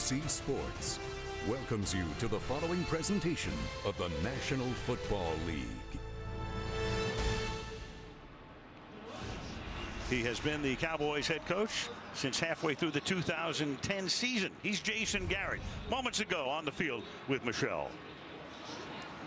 NBC Sports welcomes you to the following presentation of the National Football League. He has been the Cowboys head coach since halfway through the 2010 season. He's Jason Garrett. Moments ago on the field with Michelle.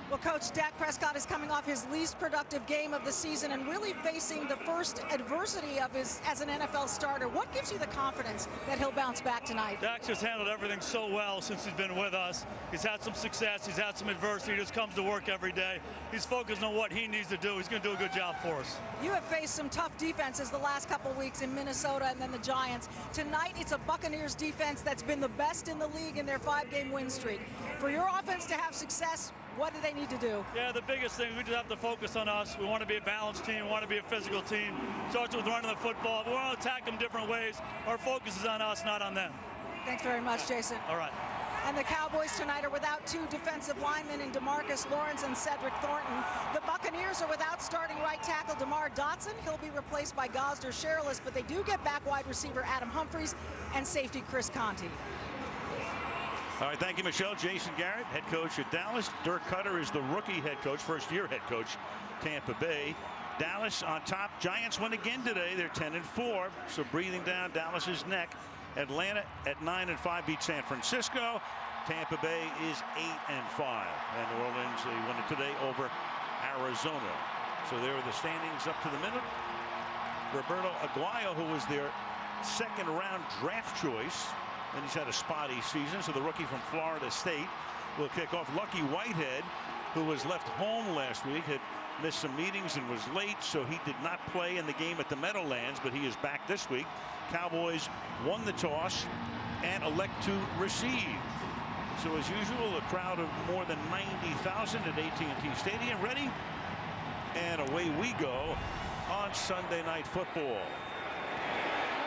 Well, Coach, Dak Prescott is coming off his least productive game of the season and really facing the first adversity of his as an NFL starter. What gives you the confidence that he'll bounce back tonight? Dak's just handled everything so well since he's been with us. He's had some success. He's had some adversity. He just comes to work every day. He's focused on what he needs to do. He's going to do a good job for us. You have faced some tough defenses the last couple of weeks in Minnesota and then the Giants. Tonight, it's a Buccaneers defense that's been the best in the league in their 5-game win streak. For your offense to have success, what do they need to do? Yeah, the biggest thing, we just have to focus on us. We want to be a balanced team. We want to be a physical team. Starts with running the football. We want to attack them different ways. Our focus is on us, not on them. Thanks very much, Jason. All right. And the Cowboys tonight are without 2 defensive linemen in DeMarcus Lawrence and Cedric Thornton. The Buccaneers are without starting right tackle DeMar Dotson. He'll be replaced by Gosder Sherrillis, but they do get back wide receiver Adam Humphries and safety Chris Conti. All right, thank you, Michelle. Jason Garrett, head coach at Dallas. Dirk Cutter is the rookie head coach, first-year head coach, Tampa Bay. Dallas on top. Giants win again today. They're 10-4, so breathing down Dallas's neck. Atlanta at 9-5 beat San Francisco. Tampa Bay is 8-5, and New Orleans, they won it today over Arizona. So there are the standings up to the minute. Roberto Aguayo, who was their second-round draft choice, and he's had a spotty season, so the rookie from Florida State will kick off. Lucky Whitehead, who was left home last week, had missed some meetings and was late, so he did not play in the game at the Meadowlands, but he is back this week. Cowboys won the toss and elect to receive. So as usual, a crowd of more than 90,000 at AT&T Stadium ready, and away we go on Sunday Night Football.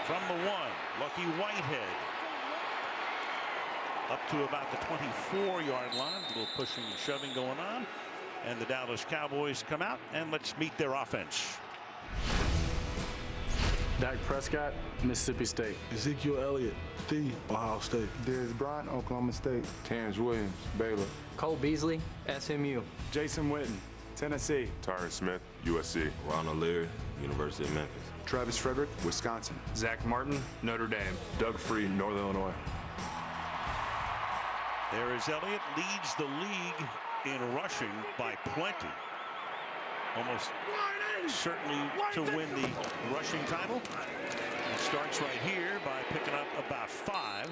From the 1, Lucky Whitehead. Up to about the 24-yard line. A little pushing and shoving going on. And the Dallas Cowboys come out, and let's meet their offense. Dak Prescott, Mississippi State. Ezekiel Elliott, the Ohio State. Dez Bryant, Oklahoma State. Terrence Williams, Baylor. Cole Beasley, SMU. Jason Witten, Tennessee. Tyron Smith, USC. Ronald Leary, University of Memphis. Travis Frederick, Wisconsin. Zach Martin, Notre Dame. Doug Free, Northern Illinois. There is Elliott, leads the league in rushing by plenty. Almost certainly to win the rushing title. It starts right here by picking up about 5,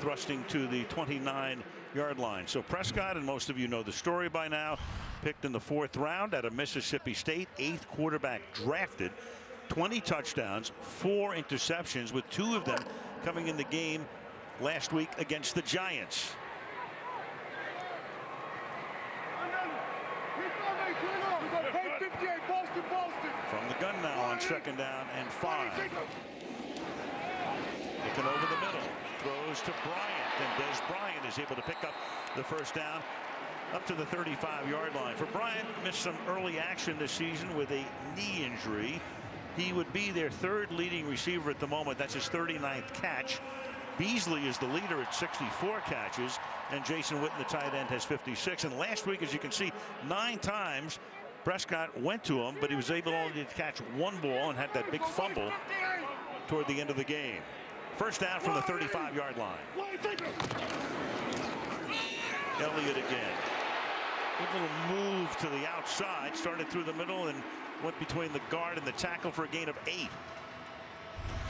thrusting to the 29-yard line. So Prescott, and most of you know the story by now, picked in the 4th round out of Mississippi State, 8th quarterback drafted, 20 touchdowns, 4 interceptions, with 2 of them coming in the game last week against the Giants. From the gun now on 2nd down and 5. Looking over the middle, throws to Bryant, and Dez Bryant is able to pick up the 1st down up to the 35-yard line. For Bryant, missed some early action this season with a knee injury. He would be their 3rd leading receiver at the moment. That's his 39th catch. Beasley is the leader at 64 catches, and Jason Witten, the tight end, has 56. And last week, as you can see, 9 times Prescott went to him, but he was able only to catch 1 ball and had that big fumble toward the end of the game. 1st down from the 35-yard line. Elliott again. Good little move to the outside, started through the middle and went between the guard and the tackle for a gain of 8.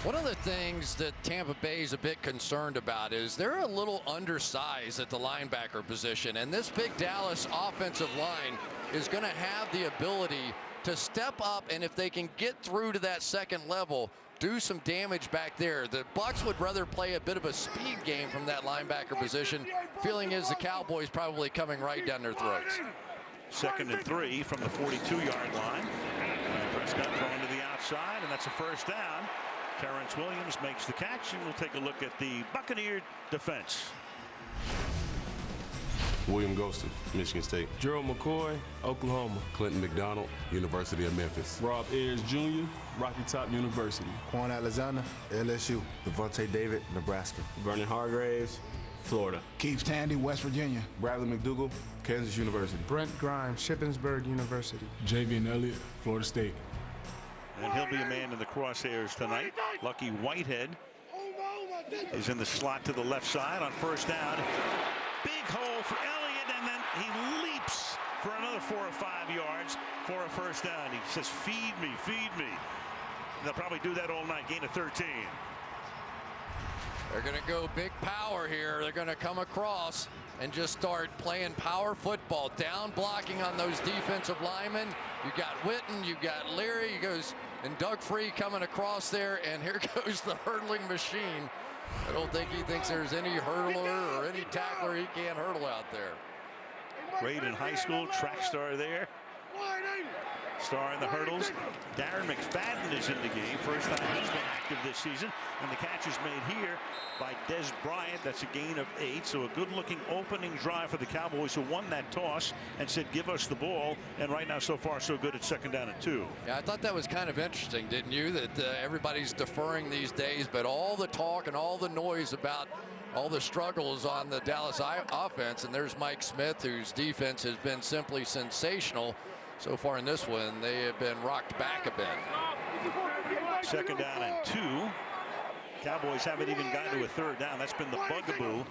One of the things that Tampa Bay is a bit concerned about is they're a little undersized at the linebacker position, and this big Dallas offensive line is going to have the ability to step up, and if they can get through to that 2nd level, do some damage back there. The Bucs would rather play a bit of a speed game from that linebacker position. Feeling is the Cowboys probably coming right down their throats. 2nd and 3 from the 42-yard line. And Prescott throwing to the outside, and that's a 1st down. Terrence Williams makes the catch, and we'll take a look at the Buccaneer defense. William Ghosted, Michigan State. Gerald McCoy, Oklahoma. Clinton McDonald, University of Memphis. Rob Ayers Jr., Rocky Top University. Quan Alexander, LSU. Devontae David, Nebraska. Vernon Hargraves, Florida. Keith Tandy, West Virginia. Bradley McDougall, Kansas University. Brent Grimes, Shippensburg University. Javian Elliott, Florida State. And he'll be a man in the crosshairs tonight. Lucky Whitehead is in the slot to the left side on first down. Big hole for Elliott, and then he leaps for another 4 or 5 yards for a first down. He says, feed me, feed me. They'll probably do that all night, gain of 13. They're going to go big power here. They're going to come across and just start playing power football, down blocking on those defensive linemen. You got Witten, you got Leary, and Doug Free coming across there, and here goes the hurdling machine. I don't think he thinks there's any hurdler or any tackler he can't hurdle out there. Great in high school, track star there. Star in the hurdles. Darren McFadden is in the game. First time he's been active this season. And the catch is made here by Des Bryant. That's a gain of 8. So a good-looking opening drive for the Cowboys, who won that toss and said, give us the ball. And right now, so far, so good at 2nd down and 2. Yeah, I thought that was kind of interesting, didn't you? That everybody's deferring these days, but all the talk and all the noise about all the struggles on the Dallas offense. And there's Mike Smith, whose defense has been simply sensational. So far in this one, they have been rocked back a bit. 2nd down and 2. Cowboys haven't even gotten to a 3rd down. That's been the bugaboo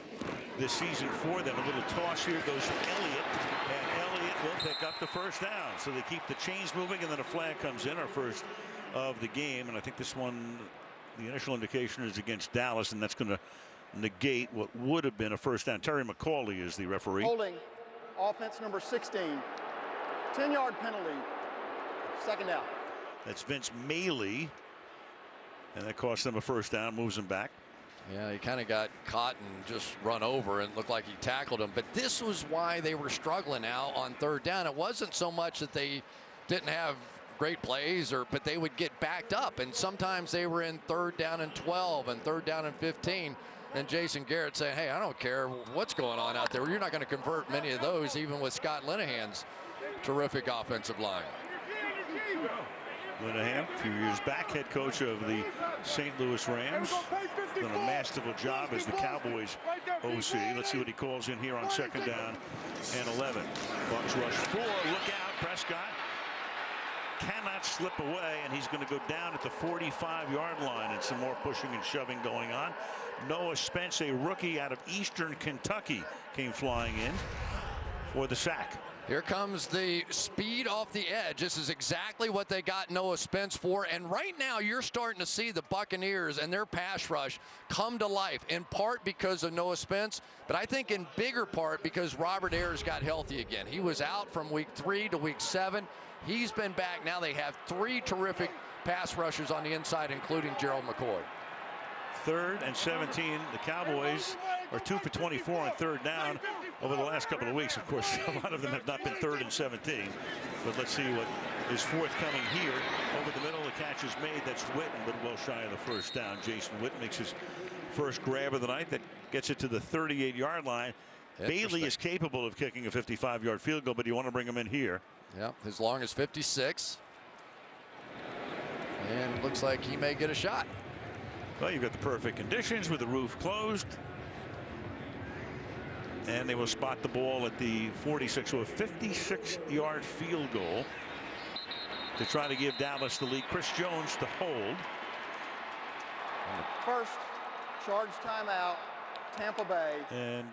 this season for them. A little toss here goes to Elliott, and Elliott will pick up the first down. So they keep the chains moving, and then a flag comes in, our first of the game. And I think this one, the initial indication is against Dallas, and that's going to negate what would have been a first down. Terry McCauley is the referee. Holding, offense number 16. 10-yard penalty, 2nd down. That's Vince Maley, and that cost them a first down, moves them back. Yeah, he kind of got caught and just run over and looked like he tackled him. But this was why they were struggling now on 3rd down. It wasn't so much that they didn't have great plays, but they would get backed up. And sometimes they were in 3rd down and 12 and 3rd down and 15. And Jason Garrett saying, hey, I don't care what's going on out there. You're not going to convert many of those, even with Scott Linehan's terrific offensive line. Linehan, a few years back, head coach of the St. Louis Rams. Done a masterful job as the Cowboys OC. Let's see what he calls in here on 2nd down and 11. Bucks rush 4. Look out. Prescott cannot slip away, and he's going to go down at the 45-yard line, and some more pushing and shoving going on. Noah Spence, a rookie out of Eastern Kentucky, came flying in for the sack. Here comes the speed off the edge. This is exactly what they got Noah Spence for. And right now you're starting to see the Buccaneers and their pass rush come to life, in part because of Noah Spence, but I think in bigger part because Robert Ayers got healthy again. He was out from week 3 to week 7. He's been back. Now they have 3 terrific pass rushers on the inside, including Gerald McCoy. 3rd and 17. The Cowboys are 2 for 24 on 3rd down over the last couple of weeks. Of course, a lot of them have not been 3rd and 17. But let's see what is forthcoming here. Over the middle, the catch is made. That's Witten, but well shy of the first down. Jason Witten makes his first grab of the night. That gets it to the 38-yard line. Bailey is capable of kicking a 55-yard field goal, but you want to bring him in here. Yeah, as long as 56. And looks like he may get a shot. Well, you've got the perfect conditions with the roof closed. And they will spot the ball at the 46. So a 56-yard field goal to try to give Dallas the lead. Chris Jones to hold. First charge timeout, Tampa Bay. And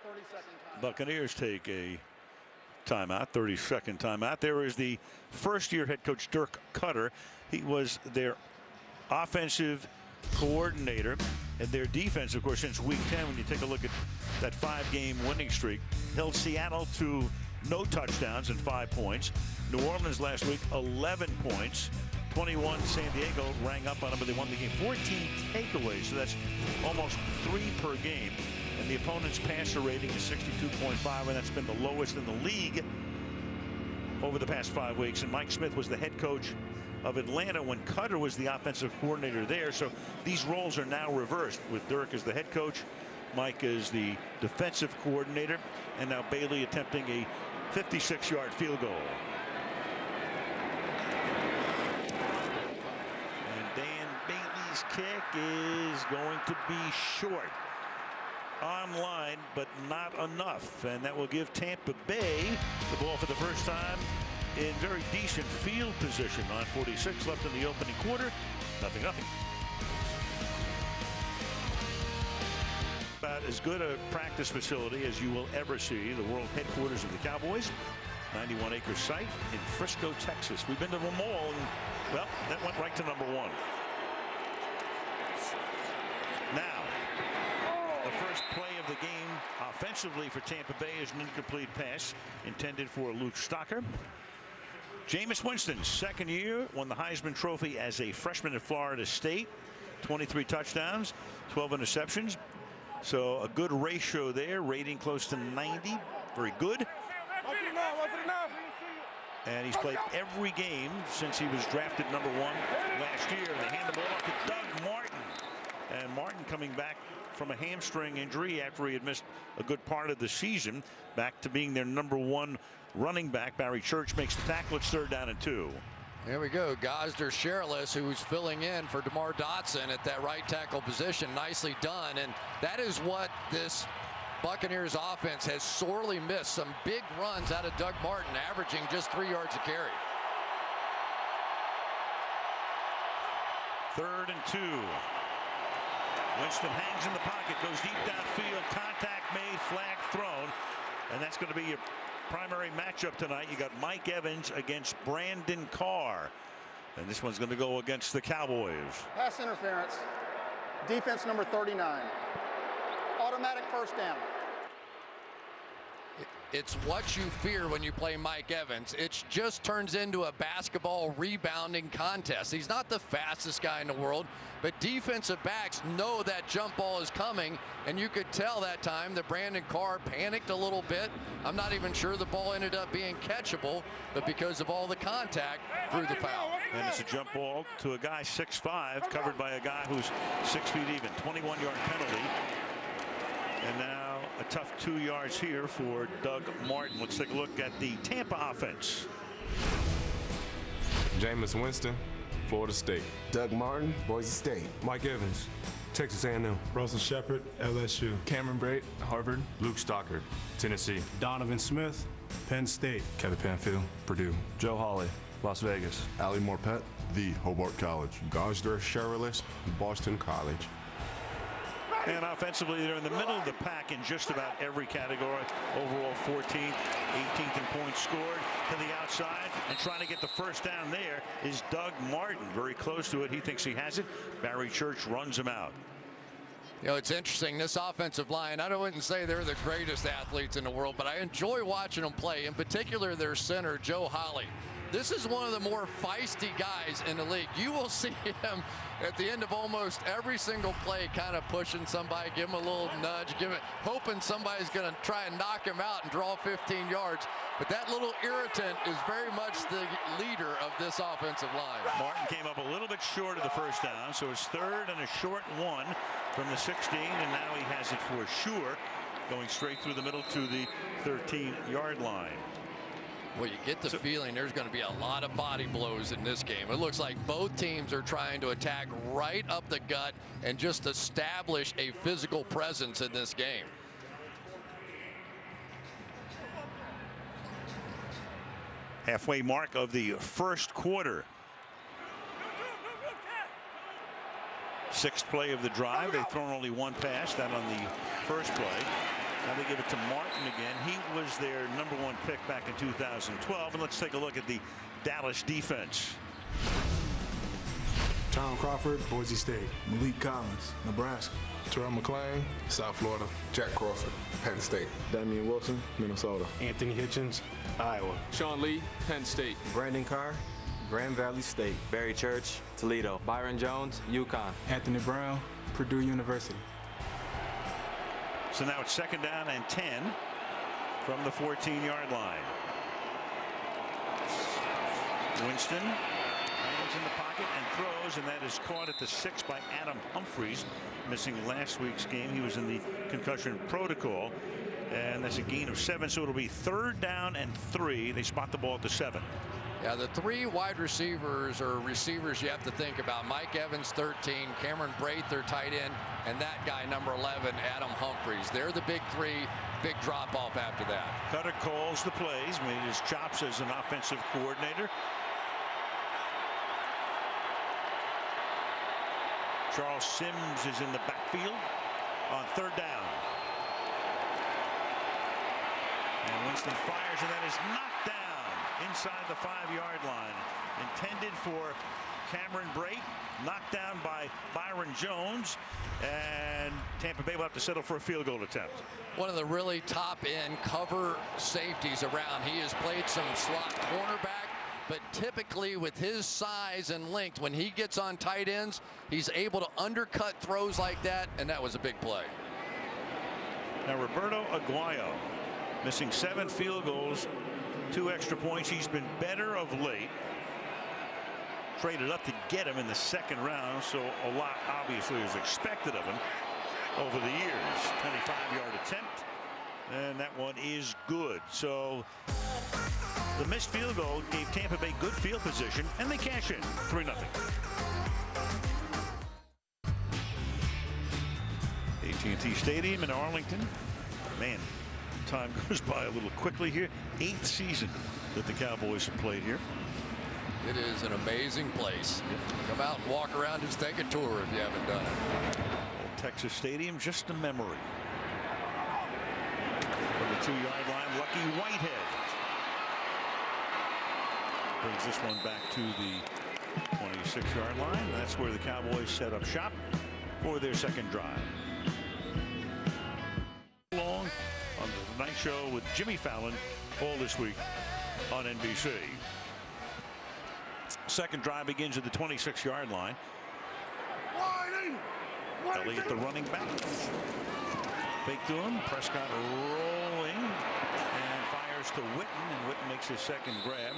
30-second timeout. Buccaneers take a timeout, 30-second timeout. There is the first-year head coach Dirk Cutter. He was their offensive coordinator, and their defense, of course, since week 10, when you take a look at that 5-game winning streak, held Seattle to no touchdowns and 5 points. New Orleans last week, 11 points. 21 San Diego rang up on them, but they won the game. 14 takeaways, so that's almost 3 per game. And the opponent's passer rating is 62.5, and that's been the lowest in the league over the past 5 weeks. And Mike Smith was the head coach of Atlanta when Cutter was the offensive coordinator there. So these roles are now reversed, with Dirk as the head coach Mike is the defensive coordinator, and now Bailey attempting a 56-yard field goal. And Dan Bailey's kick is going to be short. Online, but not enough, and that will give Tampa Bay the ball for the first time in very decent field position. 9:46 left in the opening quarter. 0-0. About as good a practice facility as you will ever see. The world headquarters of the Cowboys, 91-acre site in Frisco, Texas. We've been to them all, and well, that went right to number 1. Now, the first play of the game offensively for Tampa Bay is an incomplete pass intended for Luke Stocker. Jameis Winston, second year, won the Heisman Trophy as a freshman at Florida State. 23 touchdowns, 12 interceptions. So a good ratio there, rating close to 90. Very good. And he's played every game since he was drafted #1 last year. And they hand the ball off to Doug Martin. And Martin coming back from a hamstring injury after he had missed a good part of the season, back to being their #1 running back. Barry Church makes the tackle. It's 3rd down and 2. There we go. Gosder Sherrillis, who's filling in for DeMar Dotson at that right tackle position. Nicely done. And that is what this Buccaneers offense has sorely missed. Some big runs out of Doug Martin, averaging just 3 yards a carry. 3rd and 2. Winston hangs in the pocket, goes deep downfield, contact made, flag thrown, and that's going to be your primary matchup tonight. You got Mike Evans against Brandon Carr, and this one's going to go against the Cowboys. Pass interference, defense number 39. Automatic first down. It's what you fear when you play Mike Evans. It just turns into a basketball rebounding contest. He's not the fastest guy in the world, but defensive backs know that jump ball is coming, and you could tell that time that Brandon Carr panicked a little bit. I'm not even sure the ball ended up being catchable, but because of all the contact, threw the foul. And it's a jump ball to a guy 6'5", covered by a guy who's 6 feet even. 21-yard penalty. And now a tough 2 yards here for Doug Martin. Let's take a look at the Tampa offense. Jameis Winston, Florida State. Doug Martin, Boise State. Mike Evans, Texas A&M. Russell Shepard, LSU. Cameron Brate, Harvard. Luke Stockard, Tennessee. Donovan Smith, Penn State. Kevin Panfield, Purdue. Joe Hawley, Las Vegas. Ali Morpet, The Hobart College. Gosder Sherrillis, Boston College. And offensively, they're in the middle of the pack in just about every category. Overall 14th, 18th in points scored to the outside. And trying to get the first down there is Doug Martin. Very close to it. He thinks he has it. Barry Church runs him out. You know, it's interesting, this offensive line, I wouldn't say they're the greatest athletes in the world, but I enjoy watching them play, in particular their center, Joe Hawley. This is one of the more feisty guys in the league. You will see him at the end of almost every single play kind of pushing somebody, give him a little nudge, hoping somebody's going to try and knock him out and draw 15 yards. But that little irritant is very much the leader of this offensive line. Martin came up a little bit short of the first down, so it's 3rd and a short 1 from the 16, and now he has it for sure, going straight through the middle to the 13-yard line. Well, you get the feeling there's going to be a lot of body blows in this game. It looks like both teams are trying to attack right up the gut and just establish a physical presence in this game. Halfway mark of the first quarter. 6th play of the drive. They've thrown only 1 pass, that on the first play. Now they give it to Martin again. He was their #1 pick back in 2012. And let's take a look at the Dallas defense. Tom Crawford, Boise State. Malik Collins, Nebraska. Terrell McClain, South Florida. Jack Crawford, Penn State. Damian Wilson, Minnesota. Anthony Hitchens, Iowa. Sean Lee, Penn State. Brandon Carr, Grand Valley State. Barry Church, Toledo. Byron Jones, UConn. Anthony Brown, Purdue University. So now it's 2nd down and 10 from the 14-yard line. Winston hangs in the pocket and throws goes, and that is caught at the 6 by Adam Humphries, missing last week's game. He was in the concussion protocol, and that's a gain of 7, so it'll be 3rd down and 3. They spot the ball at the 7. Yeah, the 3 wide receivers or receivers you have to think about. Mike Evans, 13, Cameron Brate, their tight end, and that guy, number 11, Adam Humphries. They're the big 3. Big drop off after that. Cutter calls the plays, made his chops as an offensive coordinator. Charles Sims is in the backfield on 3rd down. And Winston fires, and that is knocked down inside the 5-yard line. Intended for Cameron Brate, knocked down by Byron Jones, and Tampa Bay will have to settle for a field goal attempt. One of the really top end cover safeties around. He has played some slot cornerback, but typically with his size and length, when he gets on tight ends, he's able to undercut throws like that, and that was a big play. Now Roberto Aguayo missing 7 field goals, 2 extra points. He's been better of late. Traded up to get him in the 2nd round, so a lot obviously is expected of him over the years. 25-yard attempt, and that one is good. So the missed field goal gave Tampa Bay good field position, and they cash in 3-0. AT&T Stadium in Arlington. Man, time goes by a little quickly here. 8th season that the Cowboys have played here. It is an amazing place. Come out and walk around, just take a tour if you haven't done it. Old Texas Stadium, just a memory. From the 2-yard line, Lucky Whitehead brings this one back to the 26-yard line. That's where the Cowboys set up shop for their 2nd drive. Long on the Night Show with Jimmy Fallon all this week on NBC. 2nd drive begins at the 26-yard line. Elliott, the running back. Fake to him. Prescott rolling and fires to Witten, and Witten makes his 2nd grab.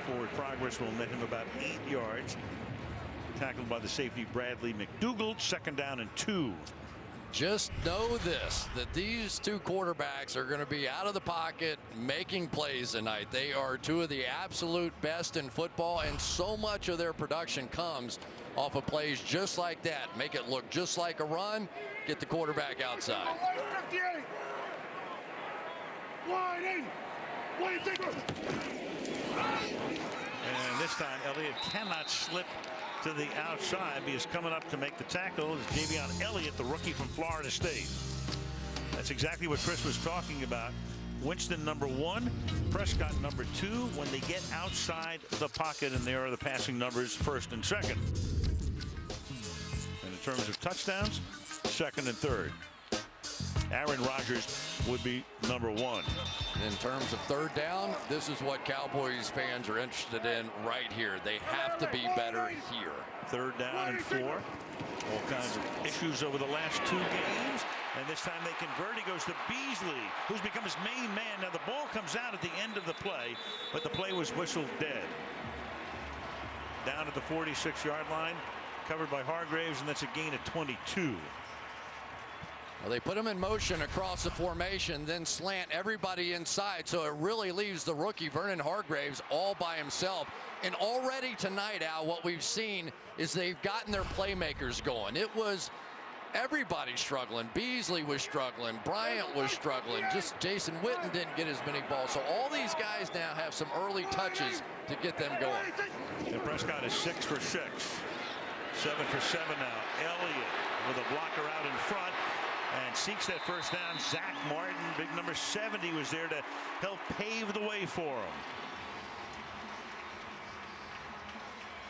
Forward progress will net him about 8 yards. Tackled by the safety Bradley McDougald. 2nd down and 2. Just know this, that these 2 quarterbacks are going to be out of the pocket making plays tonight. They are 2 of the absolute best in football, and so much of their production comes off of plays just like that. Make it look just like a run, get the quarterback outside. And this time Elliott cannot slip to the outside. He is coming up to make the tackle. Is Javion Elliott, the rookie from Florida State. That's exactly what Chris was talking about. Winston number 1, Prescott number 2 when they get outside the pocket, and there are the passing numbers 1st and 2nd. And in terms of touchdowns, 2nd and 3rd. Aaron Rodgers would be number 1. In terms of 3rd down, this is what Cowboys fans are interested in right here. They have to be better here. 3rd down and 4. All kinds of issues over the last 2 games. And this time they convert. He goes to Beasley, who's become his main man. Now the ball comes out at the end of the play, but the play was whistled dead. Down at the 46-yard line, covered by Hargraves, and that's a gain of 22. Well, they put him in motion across the formation, then slant everybody inside, so it really leaves the rookie Vernon Hargraves all by himself. And already tonight, Al, what we've seen is they've gotten their playmakers going. It was everybody struggling. Beasley was struggling. Bryant was struggling. Just Jason Witten didn't get as many balls. So all these guys now have some early touches to get them going. And Prescott is 6 for 6. 7 for 7 now. Elliott with a blocker out in front and seeks that 1st down. Zach Martin, big number 70, was there to help pave the way for him.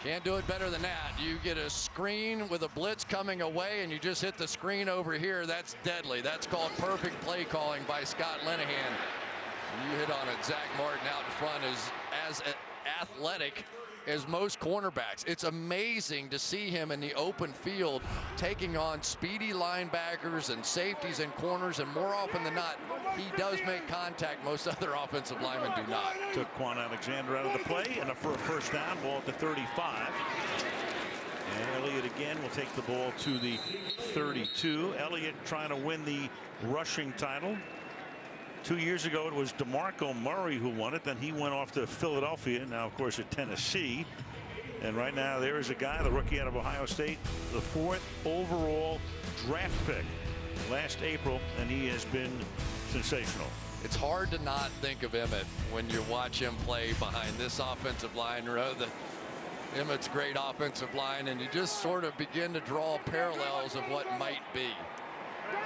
Can't do it better than that. You get a screen with a blitz coming away and you just hit the screen over here. That's deadly. That's called perfect play calling by Scott Linehan. And you hit on it. Zach Martin out in front is as athletic as most cornerbacks. It's amazing to see him in the open field taking on speedy linebackers and safeties and corners, and more often than not, he does make contact. Most other offensive linemen do not. Took Quan Alexander out of the play, and for a 1st down, ball at the 35. And Elliott again will take the ball to the 32. Elliott trying to win the rushing title. 2 years ago, it was DeMarco Murray who won it. Then he went off to Philadelphia. Now, of course, at Tennessee. And right now, there is a guy, the rookie out of Ohio State, the 4th overall draft pick last April, and he has been sensational. It's hard to not think of Emmett when you watch him play behind this offensive line. Emmett's great offensive line, and you just sort of begin to draw parallels of what might be.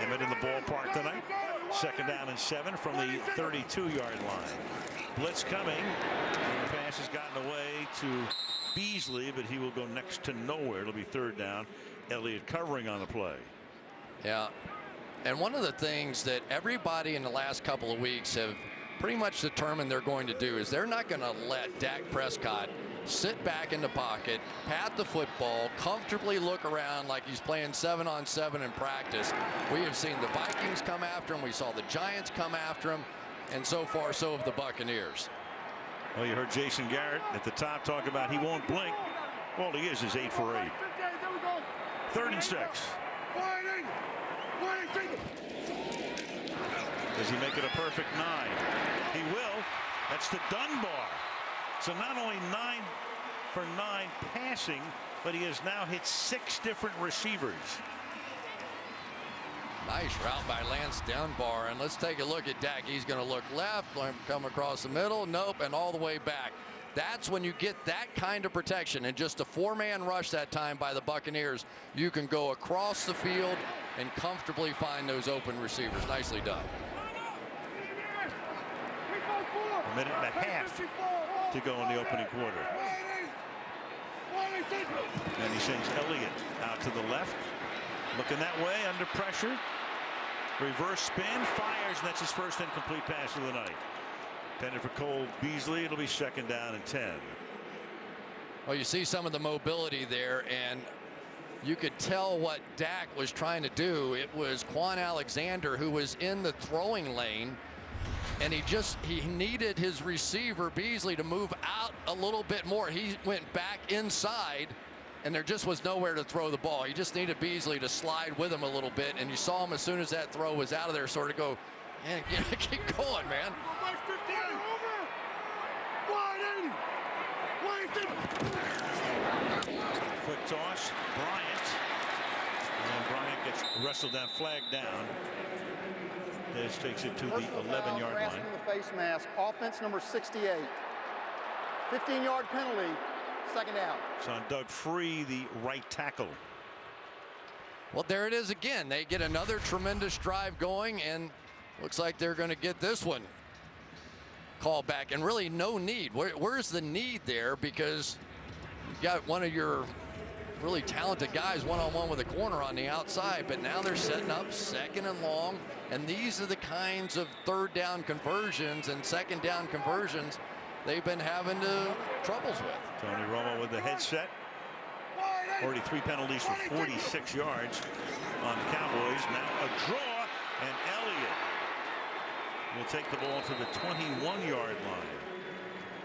Emmett in the ballpark tonight. 2nd down and 7 from the 32-yard line. Blitz coming. And the pass has gotten away to Beasley, but he will go next to nowhere. It'll be 3rd down. Elliott covering on the play. Yeah. And one of the things that everybody in the last couple of weeks have pretty much determined they're going to do is they're not going to let Dak Prescott sit back in the pocket, pat the football, comfortably look around like he's playing 7-on-7 in practice. We have seen the Vikings come after him. We saw the Giants come after him. And so far, so have the Buccaneers. Well, you heard Jason Garrett at the top talk about he won't blink. All he is 8 for 8. 3rd and 6. Does he make it a perfect 9? He will. That's to Dunbar. So not only 9 for 9 passing, but he has now hit 6 different receivers. Nice route by Lance Dunbar. And let's take a look at Dak. He's going to look left, come across the middle, nope, and all the way back. That's when you get that kind of protection. And just a 4-man rush that time by the Buccaneers, you can go across the field and comfortably find those open receivers. Nicely done. A minute and a half to go in the opening quarter. And he sends Elliott out to the left. Looking that way, under pressure. Reverse spin, fires, and that's his first incomplete pass of the night. Intended for Cole Beasley. It'll be 2nd down and 10. Well, you see some of the mobility there, and you could tell what Dak was trying to do. It was Quan Alexander who was in the throwing lane, and he needed his receiver Beasley to move out a little bit more. He went back inside, and there just was nowhere to throw the ball. He just needed Beasley to slide with him a little bit, and you saw him as soon as that throw was out of there sort of go, yeah, keep going, man. Quick toss, Bryant. And Bryant gets wrestled down, flagged down. This takes it to the 11-yard line. The face mask, offense number 68. 15-yard penalty, 2nd down. It's on Doug Free, the right tackle. Well, there it is again. They get another tremendous drive going, and looks like they're going to get this one called back. And really no need. Where's the need there? Because you got one of your really talented guys one-on-one with a corner on the outside, but now they're setting up 2nd and long, and these are the kinds of 3rd down conversions and 2nd down conversions they've been having troubles with. Tony Romo with the headset. Already 3 penalties for 46 yards on the Cowboys. Now a draw, and Elliott will take the ball to the 21-yard line.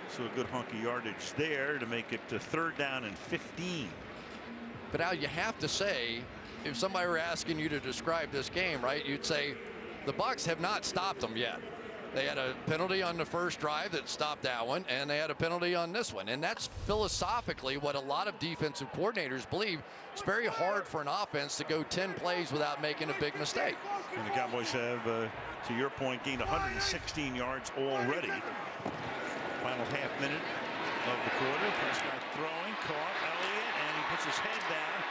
So a good hunk of yardage there to make it to 3rd down and 15. But Al, you have to say, if somebody were asking you to describe this game, right, you'd say the Bucs have not stopped them yet. They had a penalty on the first drive that stopped that one, and they had a penalty on this one. And that's philosophically what a lot of defensive coordinators believe. It's very hard for an offense to go 10 plays without making a big mistake. And the Cowboys have, to your point, gained 116 yards already. Final half minute of the quarter. Prescott throwing, caught Elliott, and he puts his head down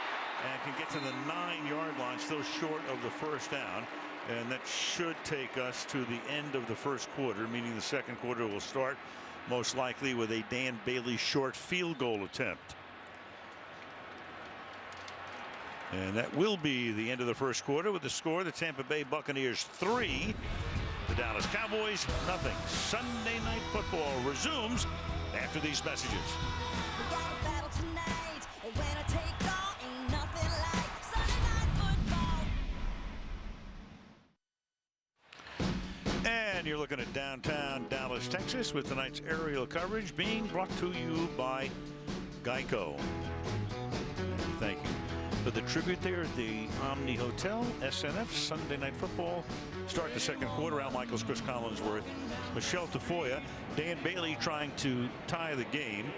and can get to the 9-yard line, still short of the first down. And that should take us to the end of the first quarter, meaning the second quarter will start most likely with a Dan Bailey short field goal attempt. And that will be the end of the first quarter with the score: the Tampa Bay Buccaneers 3, the Dallas Cowboys nothing. Sunday Night Football resumes after these messages. We got a battle tonight. When I take off, ain't nothing like Sunday Night Football. And you're looking at downtown Dallas, Texas, with tonight's aerial coverage being brought to you by Geico. Thank for the tribute there at the Omni Hotel. SNF Sunday Night Football. Start the second quarter. Al Michaels, Chris Collinsworth, Michelle Tafoya, Dan Bailey trying to tie the game.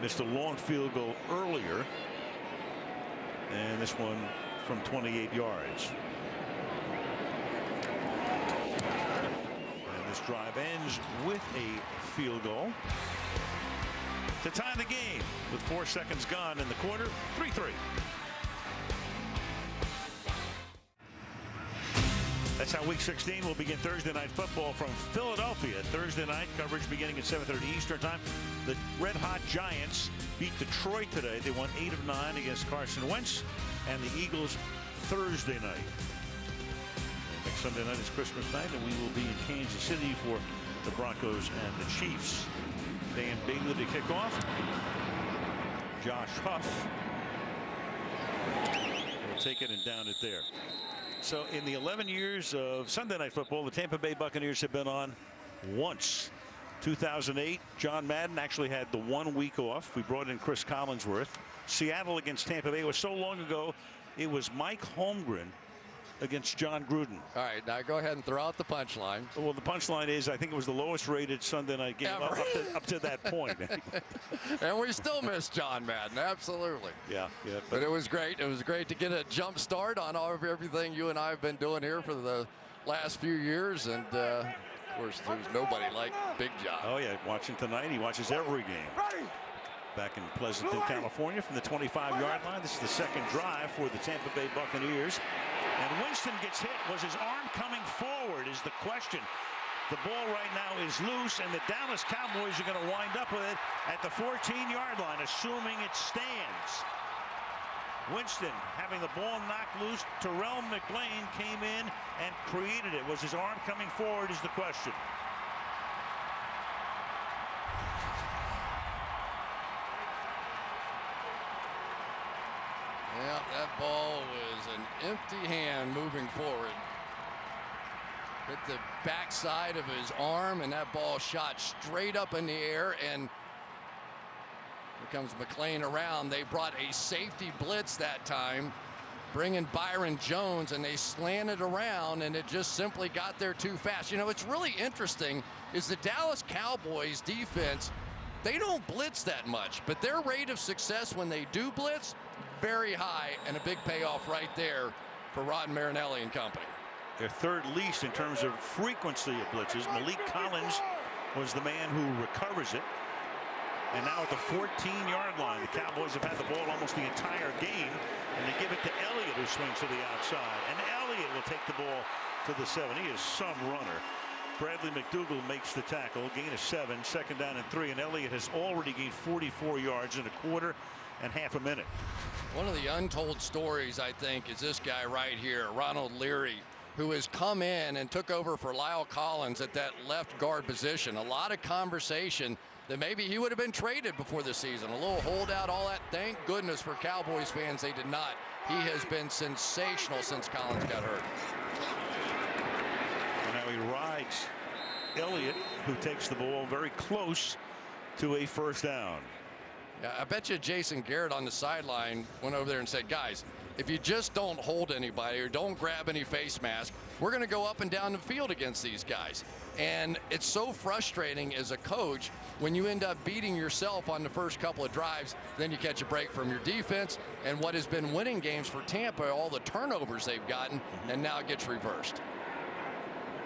Missed a long field goal earlier. And this one from 28 yards. And this drive ends with a field goal to tie the game with 4 seconds gone in the quarter. 3-3. That's how Week 16 will begin Thursday Night Football from Philadelphia. Thursday night coverage beginning at 7:30 Eastern Time. The Red Hot Giants beat Detroit today. They won 8 of 9 against Carson Wentz. And the Eagles Thursday night. Next Sunday night is Christmas night, and we will be in Kansas City for the Broncos and the Chiefs. Dan Bailey to kick off. Josh Huff will take it and down it there. So in the 11 years of Sunday Night Football, the Tampa Bay Buccaneers have been on once. 2008, John Madden actually had the 1 week off. We brought in Chris Collinsworth. Seattle against Tampa Bay. It was so long ago, it was Mike Holmgren against John Gruden. All right, now go ahead and throw out the punchline. Well, the punchline is I think it was the lowest rated Sunday night game up to that point. And we still miss John Madden, absolutely. Yeah. But it was great. It was great to get a jump start on everything you and I have been doing here for the last few years. And, of course, there's nobody like Big John. Oh, yeah, watching tonight. He watches every game. Back in Pleasanton, California from the 25-yard line. This is the second drive for the Tampa Bay Buccaneers. And Winston gets hit. Was his arm coming forward is the question. The ball right now is loose, and the Dallas Cowboys are going to wind up with it at the 14-yard line, assuming it stands. Winston having the ball knocked loose. Terrell McLean came in and created it. Was his arm coming forward is the question. Yeah, that ball was an empty hand moving forward. Hit the backside of his arm, and that ball shot straight up in the air. And here comes McLean around. They brought a safety blitz that time, bringing Byron Jones, and they slanted around, and it just simply got there too fast. You know, what's really interesting is the Dallas Cowboys defense, they don't blitz that much, but their rate of success when they do blitz, very high, and a big payoff right there for Rod Marinelli and company. Their third least in terms of frequency of blitzes. Malik Collins was the man who recovers it. And now at the 14-yard line, the Cowboys have had the ball almost the entire game, and they give it to Elliott, who swings to the outside. And Elliott will take the ball to the 7. He is some runner. Bradley McDougal makes the tackle, gain of 7, second down and 3, and Elliott has already gained 44 yards in a quarter and half a minute. One of the untold stories, I think, is this guy right here, Ronald Leary, who has come in and took over for Lyle Collins at that left guard position. A lot of conversation that maybe he would have been traded before the season. A little holdout, all that. Thank goodness for Cowboys fans they did not. He has been sensational since Collins got hurt. And now he rides Elliott, who takes the ball very close to a first down. Yeah, I bet you Jason Garrett on the sideline went over there and said, guys, if you just don't hold anybody or don't grab any face mask, we're going to go up and down the field against these guys. And it's so frustrating as a coach when you end up beating yourself on the first couple of drives, then you catch a break from your defense, and what has been winning games for Tampa, all the turnovers they've gotten, and now it gets reversed.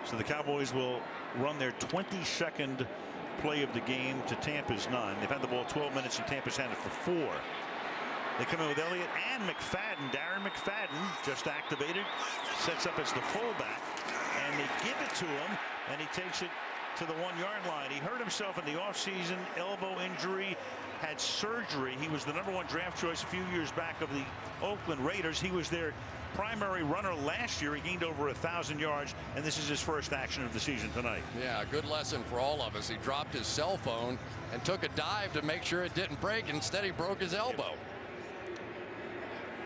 So the Cowboys will run their 22nd play of the game to Tampa's 9. They've had the ball 12 minutes and Tampa's had it for 4. They come in with Elliott and McFadden. Darren McFadden just activated, sets up as the fullback, and they give it to him, and he takes it to the 1-yard line. He hurt himself in the offseason, elbow injury, had surgery. He was the #1 draft choice a few years back of the Oakland Raiders. He was their primary runner last year. He gained over 1,000 yards, and this is his first action of the season tonight. Yeah, a good lesson for all of us. He dropped his cell phone and took a dive to make sure it didn't break. Instead, he broke his elbow.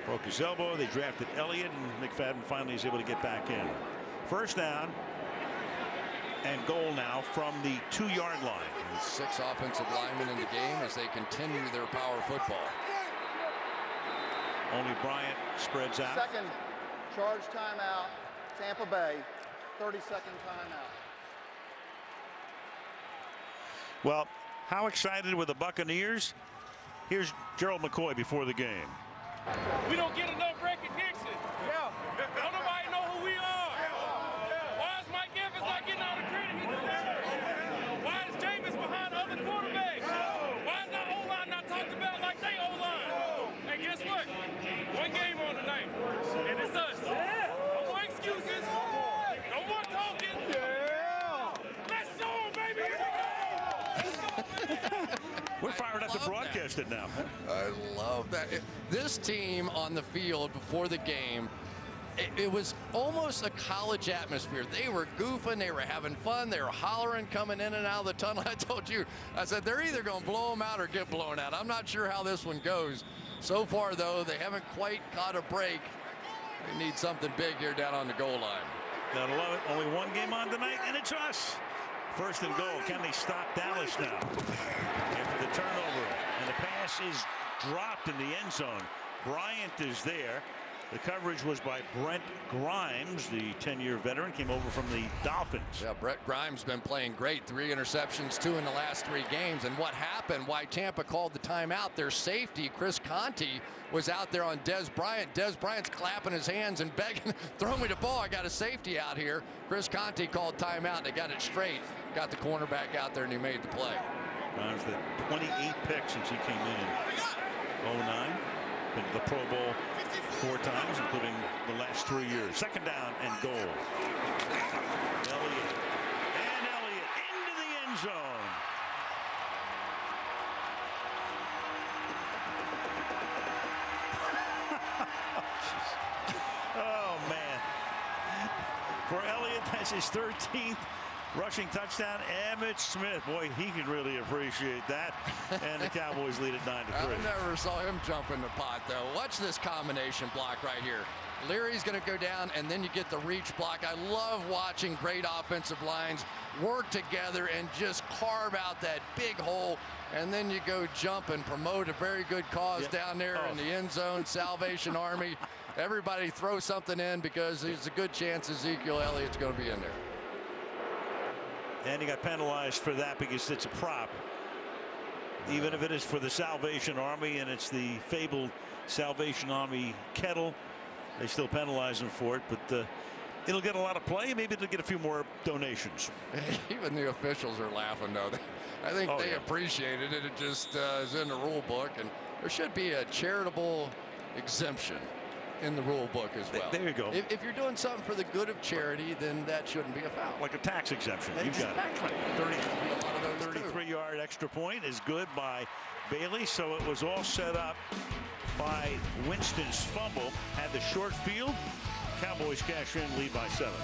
Broke his elbow. They drafted Elliott, and McFadden finally is able to get back in. First down and goal now from the 2-yard line. And 6 offensive linemen in the game as they continue their power football. Only Bryant spreads out. Second charge timeout, Tampa Bay, 30-second timeout. Well, how excited were the Buccaneers? Here's Gerald McCoy before the game. We don't get enough recognition. Yeah. Don't nobody know who we are. Why is Mike Evans not getting all the credit he deserves? Why is Jameis behind other quarterbacks? Why is our O-line not talked about like they O-line? And guess what? One game on tonight, and it's us. No more excuses. No more talking. Yeah. Let's show them, baby. We're fired up to broadcast it now. I love that. This team on the field before the game, it was almost a college atmosphere. They were goofing, they were having fun, they were hollering coming in and out of the tunnel. I told you, I said, they're either going to blow them out or get blown out. I'm not sure how this one goes. So far, though, they haven't quite caught a break. They need something big here down on the goal line. Gotta love it. Only one game on tonight, and it's us. First and goal. Can they stop Dallas now? After the turnover, and the pass is dropped in the end zone. Bryant is there. The coverage was by Brent Grimes, the 10-year veteran, came over from the Dolphins. Yeah, Brett Grimes been playing great. 3 interceptions, 2 in the last 3 games. And what happened, why Tampa called the timeout, their safety, Chris Conte, was out there on Des Bryant. Des Bryant's clapping his hands and begging, throw me the ball, I got a safety out here. Chris Conte called timeout, they got it straight. Got the cornerback out there, and he made the play. Grimes with 28 picks since he came in 09. Been to the Pro Bowl 4 times, including the last 3 years. Second down and goal. Elliott into the end zone. Oh man! For Elliott, that's his 13th rushing touchdown. Emmitt Smith, boy, he can really appreciate that. And the Cowboys lead at 9-3. I never saw him jump in the pot, though. Watch this combination block right here. Leary's going to go down, and then you get the reach block. I love watching great offensive lines work together and just carve out that big hole. And then you go jump and promote a very good cause down there in the end zone. Salvation Army. Everybody throw something in because there's a good chance Ezekiel Elliott's going to be in there. And he got penalized for that because it's a prop. Even if it is for the Salvation Army and it's the fabled Salvation Army kettle, they still penalize him for it. But it'll get a lot of play. Maybe it'll get a few more donations. Even the officials are laughing, though. I think they appreciate it. It just is in the rule book. And there should be a charitable exemption in the rule book as well. There you go. If you're doing something for the good of charity, then that shouldn't be a foul. Like a tax exemption. Exactly. You've got it. 33-yard extra point is good by Bailey. So it was all set up by Winston's fumble. Had the short field. Cowboys cash in, lead by 7.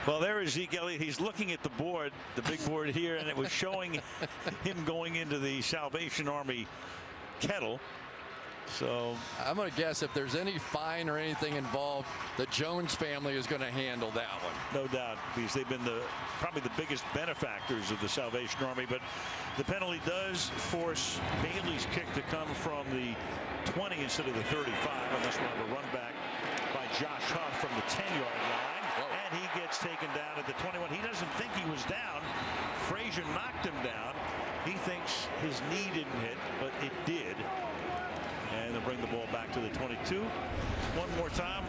Well, there is Zeke Elliott. He's looking at the board, the big board here, and it was showing him going into the Salvation Army kettle. So I'm going to guess if there's any fine or anything involved, the Jones family is going to handle that one. No doubt, because they've been probably the biggest benefactors of the Salvation Army. But the penalty does force Bailey's kick to come from the 20 instead of the 35, unless we have a run back by Josh Huff from the 10-yard line. And he gets taken down at the 21. He doesn't think he was down. Frazier knocked him down. He thinks his knee didn't hit, but it did. And they'll bring the ball back to the 22. One more time.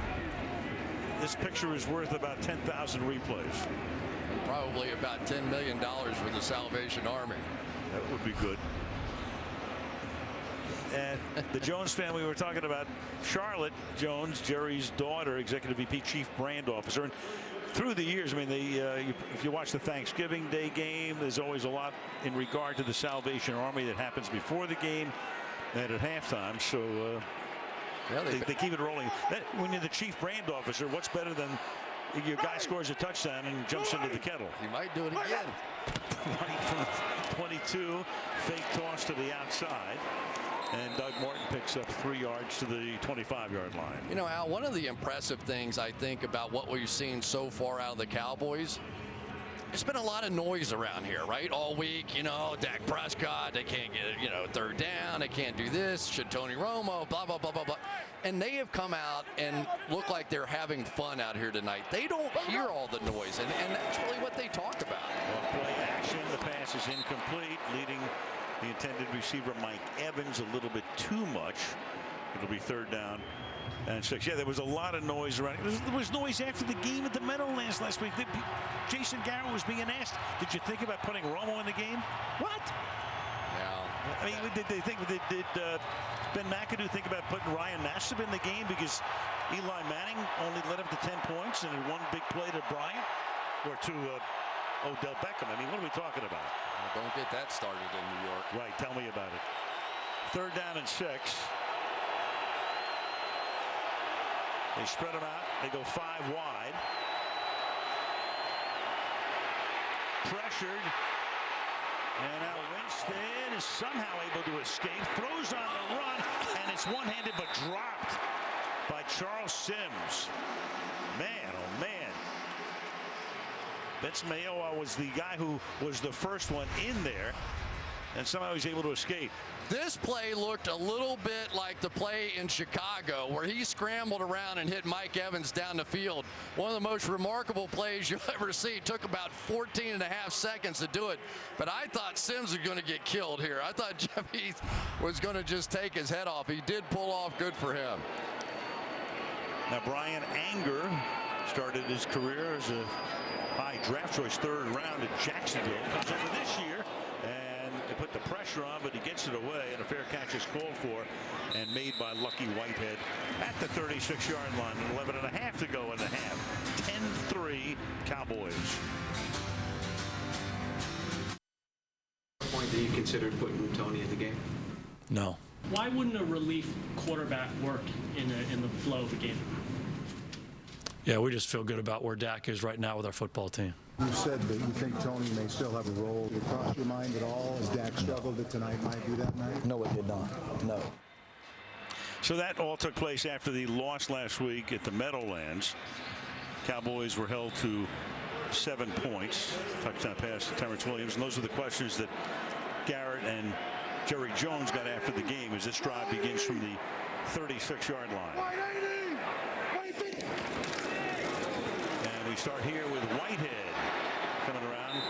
This picture is worth about 10,000 replays. Probably about $10 million for the Salvation Army. That would be good. And the Jones family, we were talking about Charlotte Jones, Jerry's daughter, Executive VP, Chief Brand Officer. And through the years, I mean, if you watch the Thanksgiving Day game, there's always a lot in regard to the Salvation Army that happens before the game and at halftime. So they keep it rolling. When you're the Chief Brand Officer, what's better than your guy scores a touchdown and jumps into the kettle? He might do it again. Right from 22, fake toss to the outside. And Doug Martin picks up 3 yards to the 25-yard line. You know, Al, one of the impressive things I think about what we've seen so far out of the Cowboys, there's been a lot of noise around here, right? All week, you know, Dak Prescott, they can't get, you know, third down, they can't do this, should Tony Romo, blah, blah, blah, blah, blah. And they have come out and look like they're having fun out here tonight. They don't hear all the noise, and that's really what they talk about. Well, play action, the pass is incomplete, leading the intended receiver Mike Evans a little bit too much. It'll be 3rd down and 6. Yeah, there was a lot of noise around. There was noise after the game at the Meadowlands last week. Jason Garrett was being asked, did you think about putting Romo in the game? What? Yeah. I mean, did Ben McAdoo think about putting Ryan Nassib in the game because Eli Manning only led up to 10 points and one big play to Bryant or to Odell Beckham? I mean, what are we talking about? Well, don't get that started in New York. Right, tell me about it. 3rd down and 6. They spread them out. They go 5 wide. Pressured. And now Winston is somehow able to escape. Throws on the run, and it's one-handed but dropped by Charles Sims. Man, oh man. Vince Mayowa was the guy who was the first one in there, and somehow he's able to escape. This play looked a little bit like the play in Chicago where he scrambled around and hit Mike Evans down the field. One of the most remarkable plays you'll ever see. It took about 14 and a half seconds to do it, but I thought Sims was going to get killed here. I thought Jeff Heath was going to just take his head off. He did pull off. Good for him. Now Brian Anger started his career as a high draft choice 3rd round at Jacksonville. Comes over this year, and they put the pressure on, but he gets it away, and a fair catch is called for and made by Lucky Whitehead at the 36-yard line. 11 and a half to go in the half. 10-3 Cowboys. Point that you considered putting Tony in the game? No. Why wouldn't a relief quarterback work in the flow of the game? Yeah, we just feel good about where Dak is right now with our football team. You said that you think Tony may still have a role. Did it cross your mind at all as Dak struggled that tonight might be that night? No, it did not. No. So that all took place after the loss last week at the Meadowlands. Cowboys were held to 7 points. Touchdown pass to Terrence Williams. And those are the questions that Garrett and Jerry Jones got after the game as this drive begins from the 36-yard line. And we start here with Whitehead coming around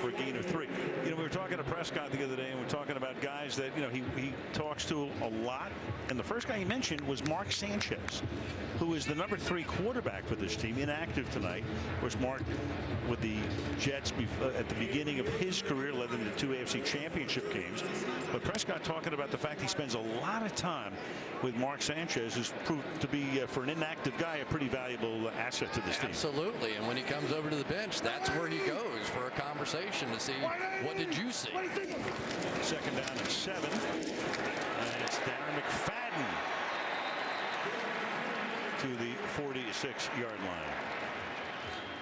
for a gain of 3. You know, we were talking to Prescott the other day, and we were talking about guys that, you know, he talks to a lot. And the first guy he mentioned was Mark Sanchez, who is the number 3 quarterback for this team, inactive tonight. Of course, Mark with the Jets at the beginning of his career led them to 2 AFC championship games. But Prescott talking about the fact he spends a lot of time with Mark Sanchez, who's proved to be, for an inactive guy, a pretty valuable asset to this team. Absolutely. And when he comes over to the bench, that's where he goes for a conversation to see what did you see. 2nd down and 7. And it's Darren McFadden to the 46-yard line.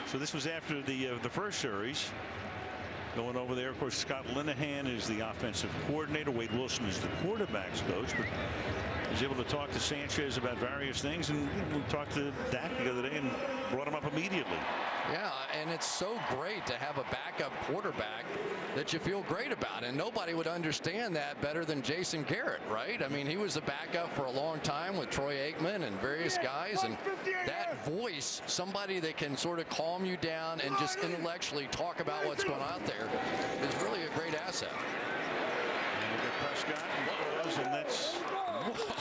So this was after the first series. Going over there, of course, Scott Linehan is the offensive coordinator. Wade Wilson is the quarterback's coach. But he's able to talk to Sanchez about various things, and we talked to Dak the other day and brought him up immediately. Yeah, and it's so great to have a backup quarterback that you feel great about, and nobody would understand that better than Jason Garrett, right? I mean, he was a backup for a long time with Troy Aikman and various guys, and that voice, somebody that can sort of calm you down and just intellectually talk about what's going on out there, is really a great asset. And we get Prescott, and that's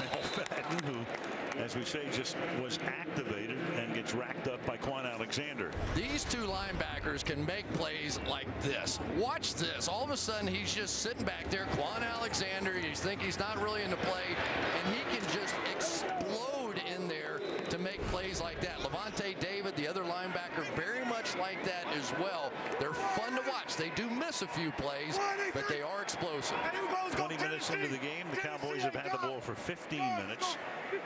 McFadden, who, as we say, just was activated and gets racked up by Quan Alexander. These 2 linebackers can make plays like this. Watch this. All of a sudden, he's just sitting back there. Quan Alexander, you think he's not really in the play, and he can just explode in there to make plays like that. Levante David, the other linebacker, very much like that as well. They're fun to watch. They do miss a few plays, but they are explosive. 20 minutes into the game, the Cowboys have had the ball for 15 minutes,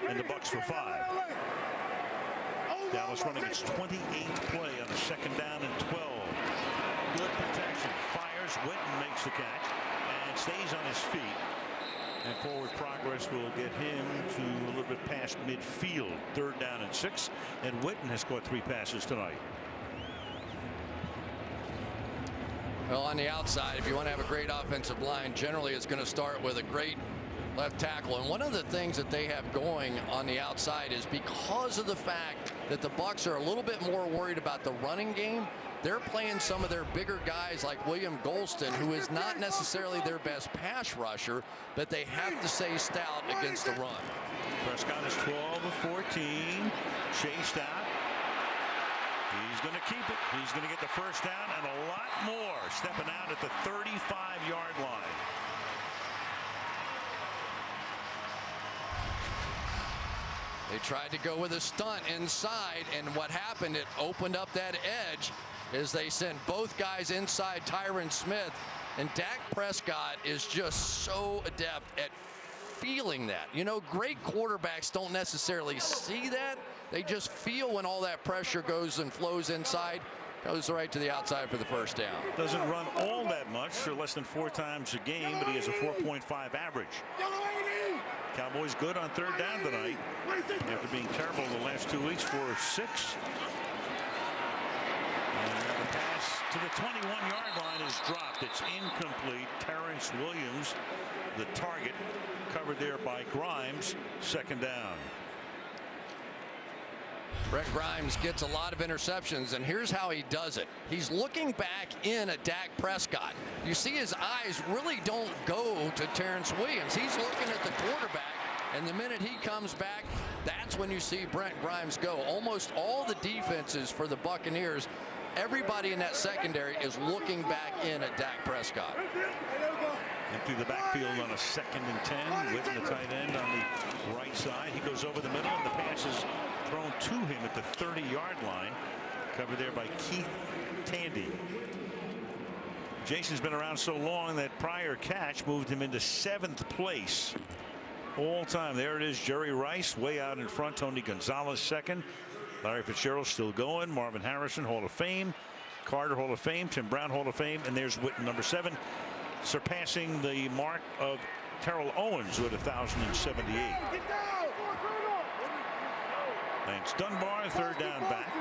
and the Bucs for 5. Dallas running its 28th play on a 2nd down and 12. Good protection. Fires. Witten makes the catch and stays on his feet. And forward progress will get him to a little bit past midfield. 3rd down and 6. And Witten has caught 3 passes tonight. Well, on the outside, if you want to have a great offensive line, generally it's going to start with a great left tackle. And one of the things that they have going on the outside is because of the fact that the Bucs are a little bit more worried about the running game, they're playing some of their bigger guys like William Golston, who is not necessarily their best pass rusher, but they have to stay stout against the run. Prescott is 12 of 14, chased out. He's going to keep it. He's going to get the 1st down and a lot more, stepping out at the 35-yard line. They tried to go with a stunt inside, and what happened, it opened up that edge as they sent both guys inside Tyron Smith. And Dak Prescott is just so adept at feeling that. You know, great quarterbacks don't necessarily see that. They just feel when all that pressure goes and flows inside. Goes right to the outside for the 1st down. Doesn't run all that much, or less than 4 times a game, but he has a 4.5 average. Cowboys good on 3rd down tonight after being terrible the last 2 weeks, 4 of 6. And the pass to the 21-yard line is dropped. It's incomplete. Terrence Williams, the target, covered there by Grimes. 2nd down. Brett Grimes gets a lot of interceptions, and here's how he does it. He's looking back in at Dak Prescott. You see his eyes really don't go to Terrence Williams. He's looking at the quarterback, and the minute he comes back, that's when you see Brett Grimes go. Almost all the defenses for the Buccaneers, everybody in that secondary is looking back in at Dak Prescott. Empty the backfield on a 2nd and 10. Witten, the tight end, on the right side. He goes over the middle, and the pass is thrown to him at the 30-yard line. Covered there by Keith Tandy. Jason's been around so long that prior catch moved him into 7th place all time. There it is. Jerry Rice way out in front. Tony Gonzalez 2nd. Larry Fitzgerald still going. Marvin Harrison, Hall of Fame. Carter, Hall of Fame. Tim Brown, Hall of Fame. And there's Witten, number 7, surpassing the mark of Terrell Owens, who had 1,078. Lance Dunbar, 3rd down back.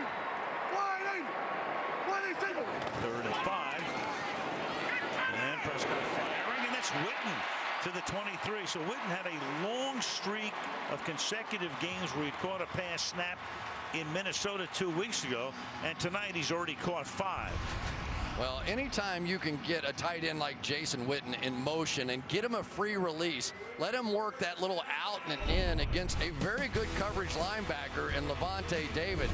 3rd and 5. And Prescott firing, and that's Witten to the 23. So Witten had a long streak of consecutive games where he'd caught a pass snap in Minnesota 2 weeks ago, and tonight he's already caught 5. Well, anytime you can get a tight end like Jason Witten in motion and get him a free release, let him work that little out and in against a very good coverage linebacker in Levante David.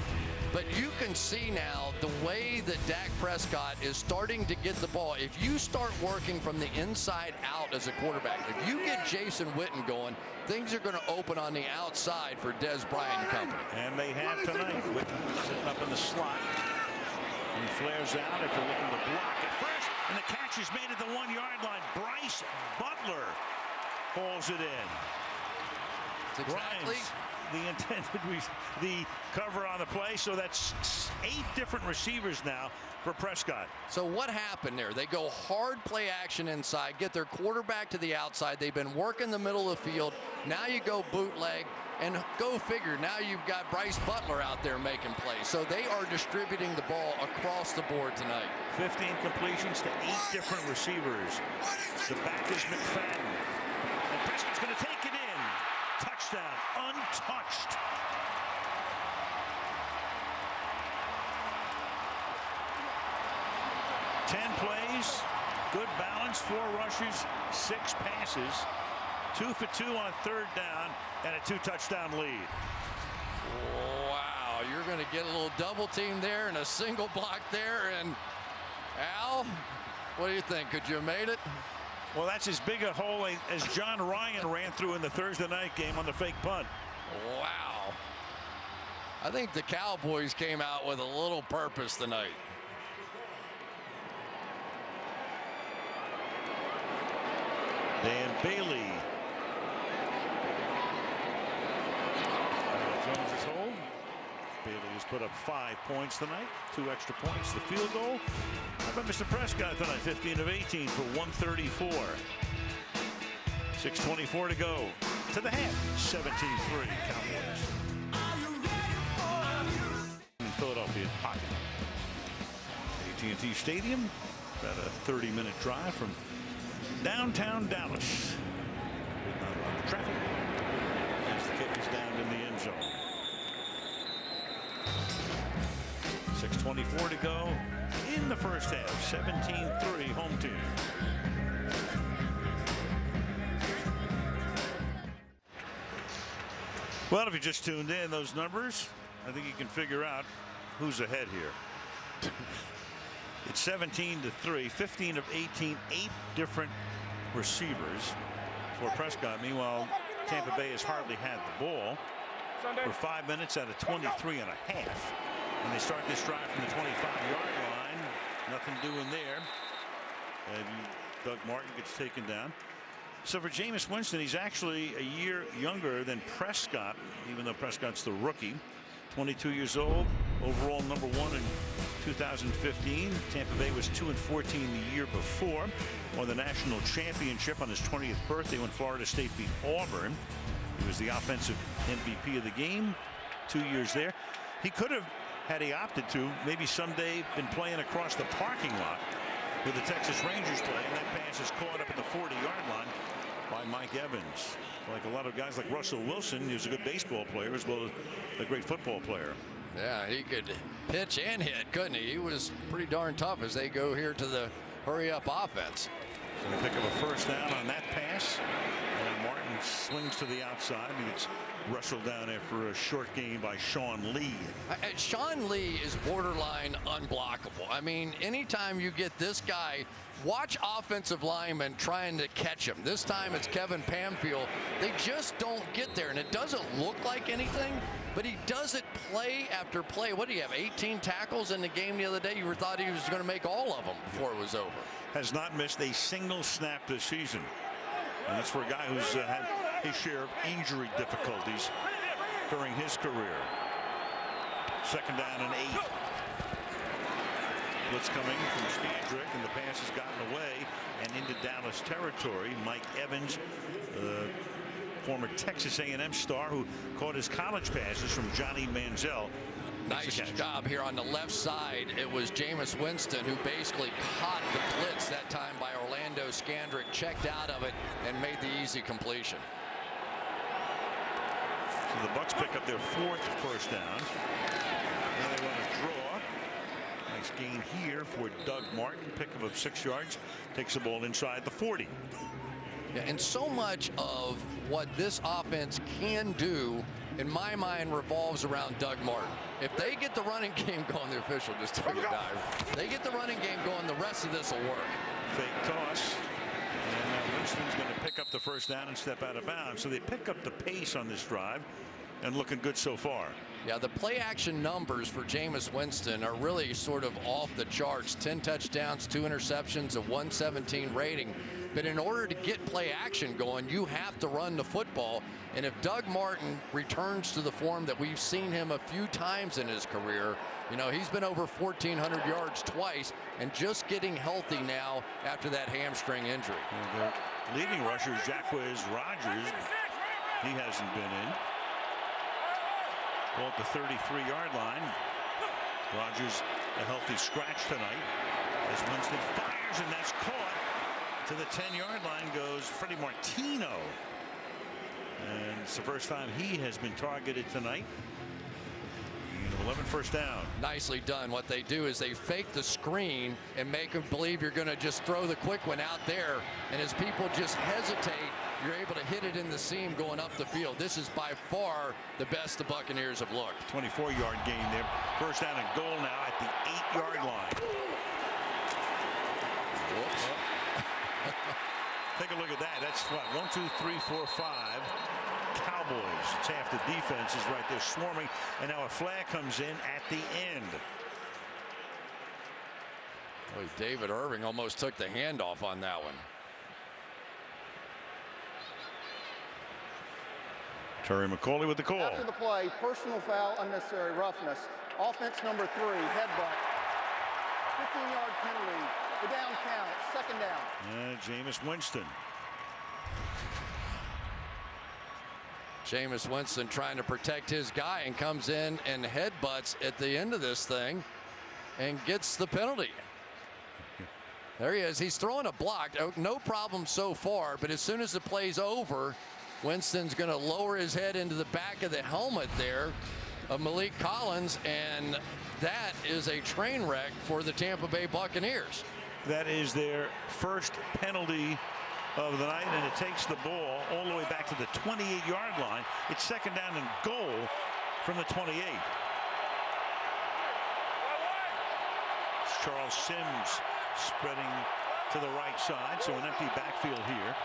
But you can see now the way that Dak Prescott is starting to get the ball. If you start working from the inside out as a quarterback, if you get Jason Witten going, things are going to open on the outside for Des Bryant and company. And they have tonight. Witten sitting up in the slot. He flares out after looking to block at first, and the catch is made at the 1-yard line. Bryce Butler hauls it in. That's exactly the intended the cover on the play, so that's 8 different receivers now for Prescott. So what happened there? They go hard play action inside, get their quarterback to the outside. They've been working the middle of the field. Now you go bootleg. And go figure, now you've got Bryce Butler out there making plays. So they are distributing the ball across the board tonight. 15 completions to 8 different receivers. The back is McFadden. And Prescott's going to take it in. Touchdown, untouched. Ten plays, good balance, 4 rushes, 6 passes. 2 for 2 on 3rd down and a 2-touchdown lead. Wow, you're going to get a little double team there and a single block there. And Al, what do you think? Could you have made it? Well, that's as big a hole as John Ryan ran through in the Thursday night game on the fake punt. Wow. I think the Cowboys came out with a little purpose tonight. Dan Bailey. Jones is hold. Bailey has put up 5 points tonight, 2 extra points, the field goal. How about Mr. Prescott tonight? 15 of 18 for 134. 6:24 to go to the half. 17-3 Cowboys. In Philadelphia hockey. AT&T Stadium, about a 30-minute drive from downtown Dallas. Not a lot of traffic as the kick is down in the end zone. 6:24 to go in the first half. 17-3 home team. Well, if you just tuned in, those numbers, I think you can figure out who's ahead here. It's 17-3, 15 of 18, 8 different receivers for Prescott. Meanwhile, Tampa Bay has hardly had the ball for 5 minutes out of 23 and a half. And they start this drive from the 25-yard line. Nothing doing there. And Doug Martin gets taken down. So for Jameis Winston, he's actually a year younger than Prescott, even though Prescott's the rookie. 22 years old, overall #1 in 2015. Tampa Bay was 2-14 the year before. Won the national championship on his 20th birthday when Florida State beat Auburn. He was the offensive MVP of the game. 2 years there. He could have, had he opted to, maybe someday been playing across the parking lot with the Texas Rangers play, and that pass is caught up at the 40-yard line by Mike Evans. Like a lot of guys like Russell Wilson, he was a good baseball player as well as a great football player. Yeah, he could pitch and hit, couldn't he? He was pretty darn tough as they go here to the hurry-up offense. So they pick up a first down on that pass. And Martin swings to the outside. He gets wrestled down after a short gain by Sean Lee. Sean Lee is borderline unblockable. I mean, anytime you get this guy, watch offensive linemen trying to catch him. This time it's Kevin Pamfield. They just don't get there, and it doesn't look like anything, but he does it play after play. What do you have, 18 tackles in the game the other day? You thought he was going to make all of them before it was over. Has not missed a single snap this season. And that's for a guy who's had his share of injury difficulties during his career. Second down and 8. Blitz coming from Skandrick, and the pass has gotten away and into Dallas territory. Mike Evans, former Texas A&M star who caught his college passes from Johnny Manziel. Nice job here on the left side. It was Jameis Winston who basically caught the blitz that time by Orlando Skandrick, checked out of it, and made the easy completion. So the Bucs pick up their 4th first down. Now they run a draw. Nice gain here for Doug Martin. Pickup of 6 yards. Takes the ball inside the 40. Yeah, and so much of what this offense can do, in my mind, revolves around Doug Martin. If they get the running game going, the official just took a dive. They get the running game going, the rest of this will work. Fake toss. And Winston's going to pick up the first down and step out of bounds. So they pick up the pace on this drive and looking good so far. Yeah, the play action numbers for Jameis Winston are really sort of off the charts. 10 touchdowns, 2 interceptions, a 117 rating. But in order to get play action going, you have to run the football. And if Doug Martin returns to the form that we've seen him a few times in his career, you know, he's been over 1,400 yards twice and just getting healthy now after that hamstring injury. The leading rusher, Jacquizz Rodgers, he hasn't been in. Ball at the 33-yard line. Rodgers a healthy scratch tonight as Winston fires, and that's caught. To the 10-yard line goes Freddie Martino. And it's the first time he has been targeted tonight. 11 first down. Nicely done. What they do is they fake the screen and make them believe you're going to just throw the quick one out there. And as people just hesitate, you're able to hit it in the seam going up the field. This is by far the best the Buccaneers have looked. 24-yard gain there. First down and goal now at the 8-yard line. Whoops. Take a look at that. That's what, 1, 2, 3, 4, 5 Cowboys. It's half the defense is right there swarming, and now a flag comes in at the end. Boy, David Irving almost took the handoff on that one. Terry McCauley with the call. After the play, personal foul, unnecessary roughness. Offense number 3, headbutt. 15-yard penalty. The down count, second down. Jameis Winston. Jameis Winston trying to protect his guy and comes in and headbutts at the end of this thing and gets the penalty. There he is. He's throwing a block. No problem so far, but as soon as the play's over, Winston's going to lower his head into the back of the helmet there of Malik Collins, and that is a train wreck for the Tampa Bay Buccaneers. That is their first penalty of the night, and it takes the ball all the way back to the 28-yard line. It's second down and goal from the 28. It's Charles Sims spreading to the right side, so an empty backfield here.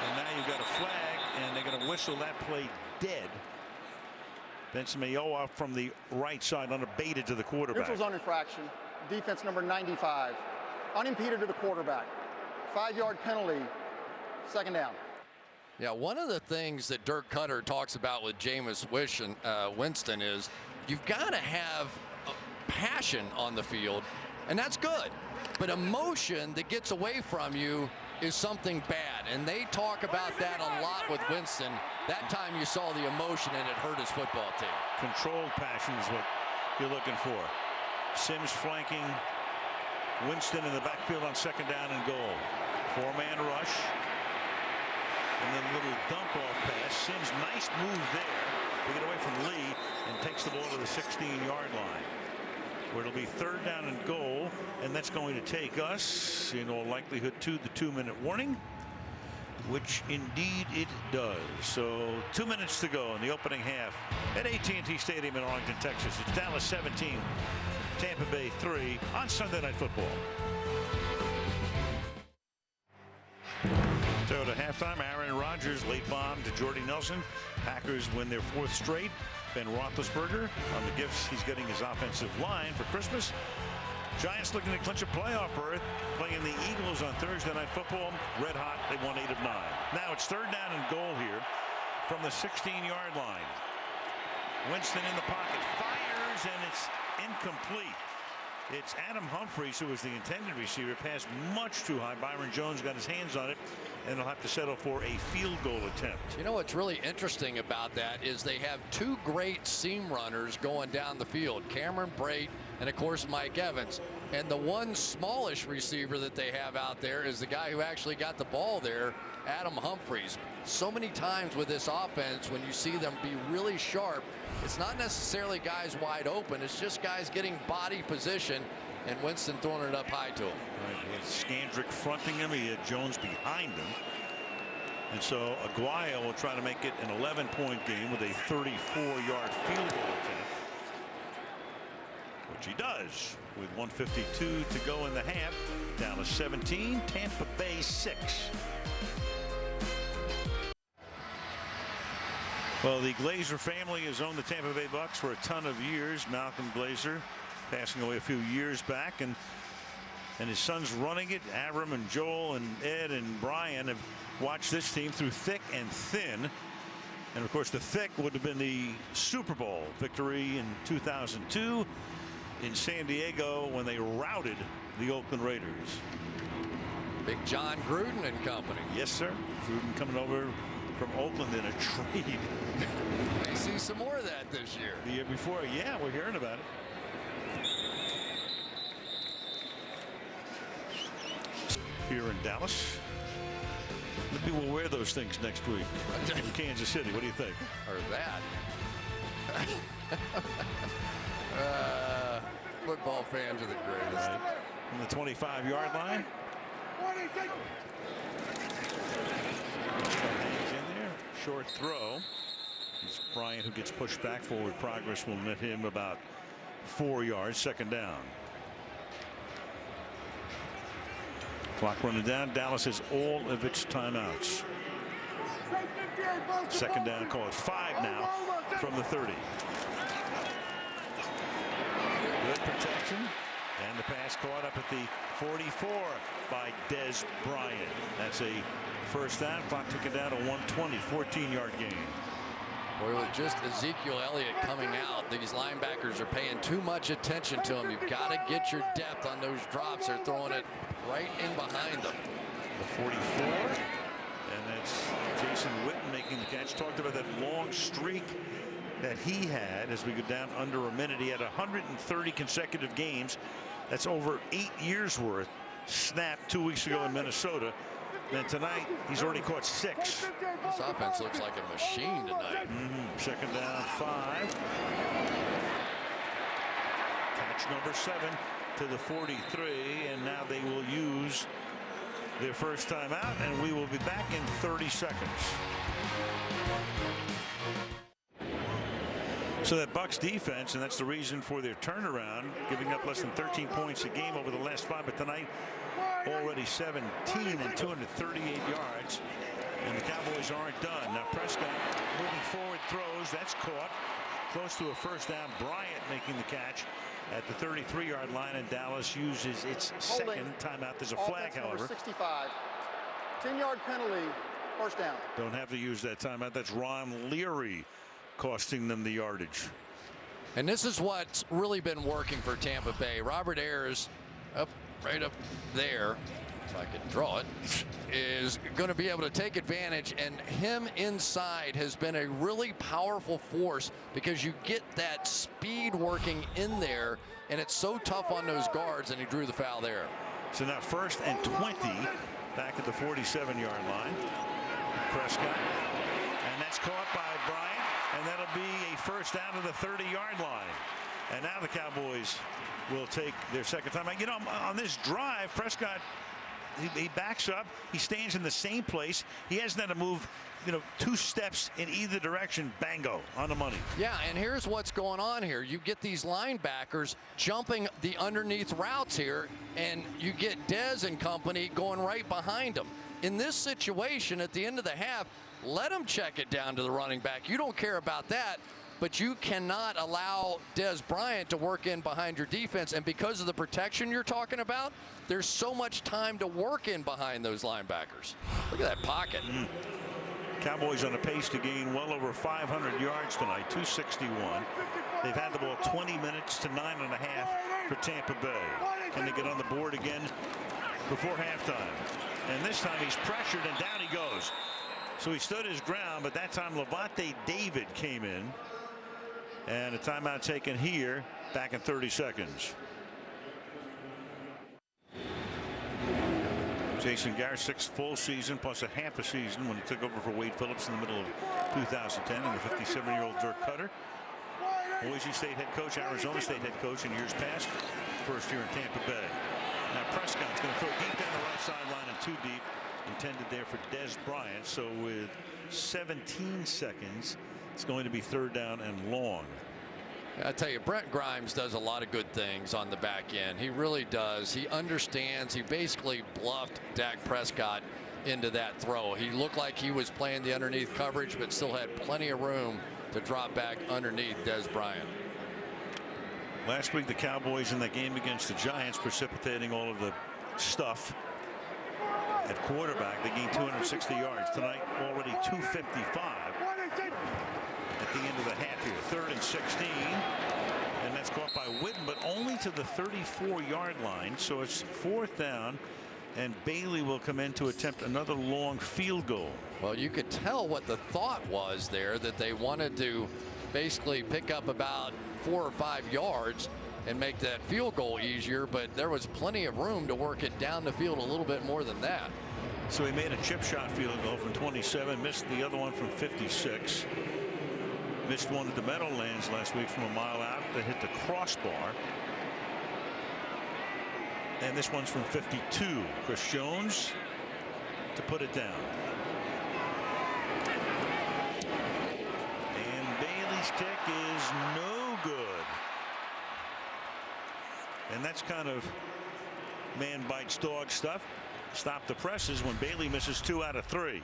And now you've got a flag, and they're going to whistle that play dead. Benson Mayowa from the right side unabated to the quarterback. Neutral zone infraction. Defense number 95. Unimpeded to the quarterback. 5-yard penalty. Second down. Yeah, one of the things that Dirk Cutter talks about with Jameis Winston is you've got to have passion on the field, and that's good. But emotion that gets away from you is something bad, and they talk about that a lot with Winston. That time you saw the emotion, and it hurt his football team. Controlled passion is what you're looking for. Sims flanking Winston in the backfield on second down and goal. 4-man rush. And then a little dump off pass. Sims, nice move there to get away from Lee and takes the ball to the 16-yard line, where it'll be third down and goal, and that's going to take us in all likelihood to the 2-minute warning, which indeed it does. So 2 minutes to go in the opening half at AT&T Stadium in Arlington, Texas. It's Dallas 17, Tampa Bay 3 on Sunday Night Football. So to halftime, Aaron Rodgers late bomb to Jordy Nelson. Packers win their 4th straight. Ben Roethlisberger on the gifts he's getting his offensive line for Christmas. Giants looking to clinch a playoff berth, playing the Eagles on Thursday Night Football. Red hot, they won 8 of 9. Now it's third down and goal here from the 16-yard line. Winston in the pocket, fires, and it's incomplete. It's Adam Humphries who was the intended receiver. Pass much too high. Byron Jones got his hands on it, and they'll have to settle for a field goal attempt. You know what's really interesting about that is they have 2 great seam runners going down the field, Cameron Brate and of course Mike Evans. And the one smallish receiver that they have out there is the guy who actually got the ball there, Adam Humphries. So many times with this offense, when you see them be really sharp, it's not necessarily guys wide open, it's just guys getting body position, and Winston throwing it up high to him. Right, he had Skandrick fronting him, he had Jones behind him. And so Aguayo will try to make it an 11-point game with a 34-yard field goal attempt, which he does with 1:52 to go in the half. Dallas 17, Tampa Bay 6. Well, the Glazer family has owned the Tampa Bay Bucks for a ton of years. Malcolm Glazer passing away a few years back, and his sons running it. Avram and Joel and Ed and Brian have watched this team through thick and thin. And of course, the thick would have been the Super Bowl victory in 2002 in San Diego when they routed the Oakland Raiders. Big John Gruden and company. Yes, sir. Gruden coming over from Oakland in a trade. May see some more of that this year. The year before, yeah, we're hearing about it. Here in Dallas. Maybe we'll wear those things next week in Kansas City. What do you think? Or that. Football fans are the greatest. Right. On the 25-yard line. Hangs in there. Short throw. It's Bryant who gets pushed back. Forward progress will net him about 4 yards. Second down. Clock running down. Dallas has all of its timeouts. Second down, call it 5 now from the 30. Good protection. And the pass caught up at the 44 by Dez Bryant. That's a first down. Clock ticking down to 120. 14-yard gain. Boy, with just Ezekiel Elliott coming out, these linebackers are paying too much attention to him. You've got to get your depth on those drops. They're throwing it right in behind them. The 44. And that's Jason Witten making the catch. Talked about that long streak that he had as we go down under a minute. He had 130 consecutive games. That's over 8 years worth. Snapped 2 weeks ago in Minnesota. Then tonight he's already caught 6. This offense looks like a machine tonight. Second down, 5. Catch number 7 to the 43, and now they will use their first time out, and we will be back in 30 seconds. So that Bucs defense, and that's the reason for their turnaround, giving up less than 13 points a game over the last 5, but tonight already 17 and 238 yards, and the Cowboys aren't done. Now Prescott moving forward, throws, that's caught close to a first down. Bryant making the catch at the 33-yard line, and Dallas uses its second timeout. There's a flag, however. 65. 10-yard penalty, first down. Don't have to use that timeout. That's Ron Leary costing them the yardage. And this is what's really been working for Tampa Bay. Robert Ayers, right up there, if I can draw it, is going to be able to take advantage, and him inside has been a really powerful force because you get that speed working in there, and it's so tough on those guards, and he drew the foul there. So now 1st and 20 back at the 47-yard line. Prescott, and that's caught by Bryant, and that'll be a first down to the 30-yard line. And now the Cowboys will take their second time. You know, on this drive, Prescott, he backs up. He stands in the same place. He hasn't had to move, 2 steps in either direction. Bango, on the money. Yeah, and here's what's going on here. You get these linebackers jumping the underneath routes here, and you get Dez and company going right behind them. In this situation, at the end of the half, let them check it down to the running back. You don't care about that. But you cannot allow Dez Bryant to work in behind your defense. And because of the protection you're talking about, there's so much time to work in behind those linebackers. Look at that pocket. Cowboys on a pace to gain well over 500 yards tonight, 261. They've had the ball 20 minutes to 9.5 for Tampa Bay. Can they get on the board again before halftime? And this time he's pressured, and down he goes. So he stood his ground, but that time Levante David came in. And a timeout taken here, back in 30 seconds. Jason Garrett, 6th full season plus a half a season when he took over for Wade Phillips in the middle of 2010, and the 57-year-old Dirk Cutter, Boise State head coach, Arizona State head coach in years past, first year in Tampa Bay. Now Prescott's going to throw deep down the right sideline and 2 deep, intended there for Dez Bryant. So with 17 seconds, it's going to be 3rd down and long. I tell you, Brent Grimes does a lot of good things on the back end. He really does. He understands. He basically bluffed Dak Prescott into that throw. He looked like he was playing the underneath coverage, but still had plenty of room to drop back underneath Dez Bryant. Last week, the Cowboys in that game against the Giants, precipitating all of the stuff at quarterback, they gained 260 yards. Tonight, already 255 at the end of the half here. 3rd and 16, and that's caught by Witten, but only to the 34-yard line. So it's 4th down, and Bailey will come in to attempt another long field goal. Well, you could tell what the thought was there, that they wanted to basically pick up about 4 or 5 yards and make that field goal easier, but there was plenty of room to work it down the field a little bit more than that. So he made a chip shot field goal from 27, missed the other one from 56. Missed one at the Meadowlands last week from a mile out that hit the crossbar. And this one's from 52. Chris Jones to put it down. And Bailey's kick is no good. And that's kind of man bites dog stuff. Stop the presses when Bailey misses 2 out of 3.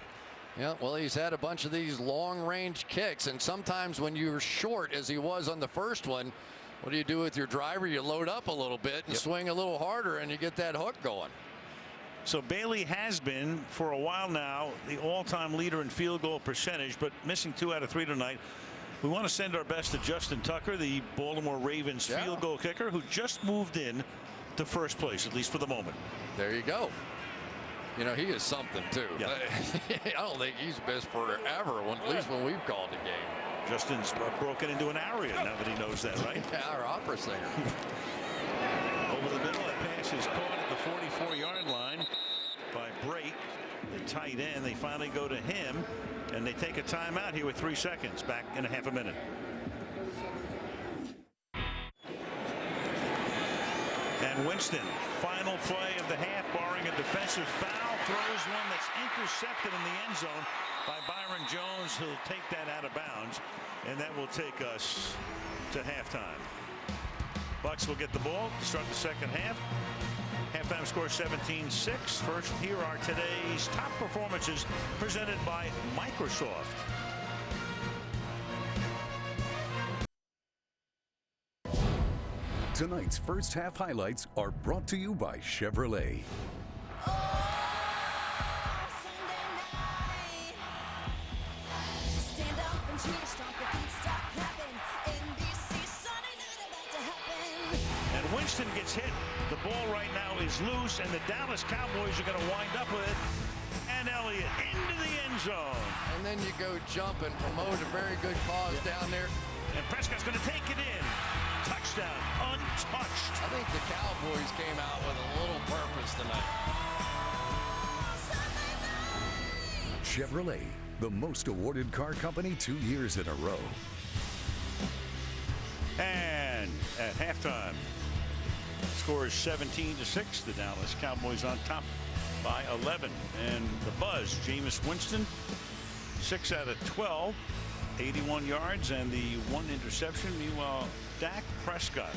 Yeah, well, he's had a bunch of these long-range kicks, and sometimes when you're short, as he was on the first one, what do you do with your driver? You load up a little bit and swing a little harder, and you get that hook going. So Bailey has been, for a while now, the all-time leader in field goal percentage, but missing 2 out of 3 tonight. We want to send our best to Justin Tucker, the Baltimore Ravens field goal kicker, who just moved in to first place, at least for the moment. There you go. You know, he is something, too. Yeah. I don't think he's missed forever, at least when we've called the game. Justin's broken into an aria now that he knows that, right? Yeah, our opera singer. Over the middle, that pass is caught at the 44-yard line by Brate, the tight end. They finally go to him, and they take a timeout here with 3 seconds. Back in a half a minute. And Winston, final play of the half, barring a defensive foul, throws one that's intercepted in the end zone by Byron Jones. He'll take that out of bounds, and that will take us to halftime. Bucks will get the ball to start the second half. Halftime score 17-6. First, here are today's top performances presented by Microsoft. Tonight's first half highlights are brought to you by Chevrolet. And Winston gets hit. The ball right now is loose, and the Dallas Cowboys are going to wind up with it. And Elliott into the end zone. And then you go jump and promote a very good cause down there. And Prescott's going to take it in. Touchdown, untouched. I think the Cowboys came out with a little purpose tonight. Chevrolet, the most awarded car company 2 years in a row. And at halftime, score is 17-6. The Dallas Cowboys on top by 11. And the buzz, Jameis Winston, 6 out of 12, 81 yards, and the 1 interception. Meanwhile, Dak Prescott,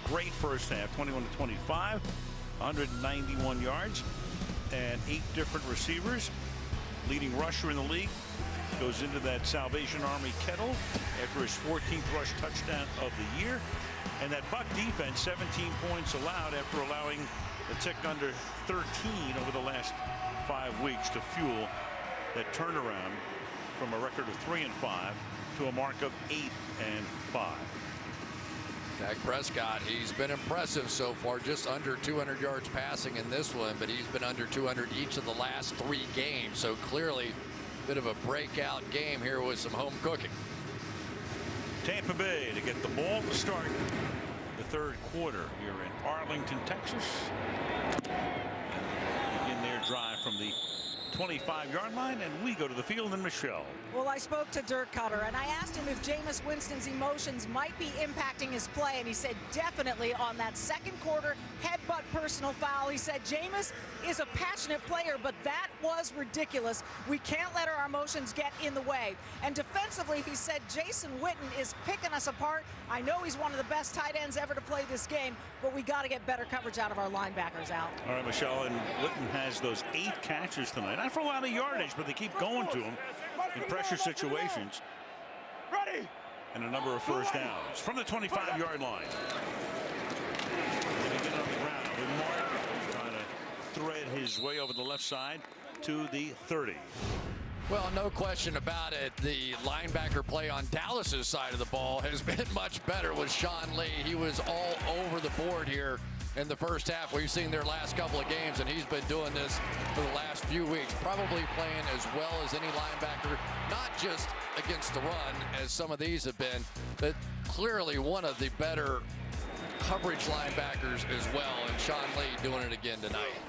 great first half, 21-25, 191 yards, and 8 different receivers. Leading rusher in the league goes into that Salvation Army kettle after his 14th rush touchdown of the year. And that Buck defense, 17 points allowed after allowing a tick under 13 over the last 5 weeks to fuel that turnaround from a record of 3-5 to a mark of 8-5. Dak Prescott, he's been impressive so far, just under 200 yards passing in this one, but he's been under 200 each of the last 3 games. So clearly a bit of a breakout game here with some home cooking. Tampa Bay to get the ball to start the third quarter here in Arlington, Texas. And begin their drive from the 25-yard line, and we go to the field in Michelle. Well, I spoke to Dirk Cutter, and I asked him if Jameis Winston's emotions might be impacting his play, and he said definitely on that second quarter headbutt personal foul. He said Jameis is a passionate player, but that was ridiculous. We can't let our emotions get in the way. And defensively, he said Jason Witten is picking us apart. I know he's one of the best tight ends ever to play this game, but we got to get better coverage out of our linebackers out. All right, Michelle, and Witten has those 8 catches tonight. Not for a lot of yardage, but they keep going to him in pressure situations. Ready. And a number of first downs from the 25-yard line. And they get on the ground with Martin trying to thread his way over the left side to the 30. Well, no question about it. The linebacker play on Dallas's side of the ball has been much better with Sean Lee. He was all over the board here in the first half. We've seen their last couple of games, and he's been doing this for the last few weeks, probably playing as well as any linebacker, not just against the run as some of these have been, but clearly one of the better coverage linebackers as well, and Sean Lee doing it again tonight.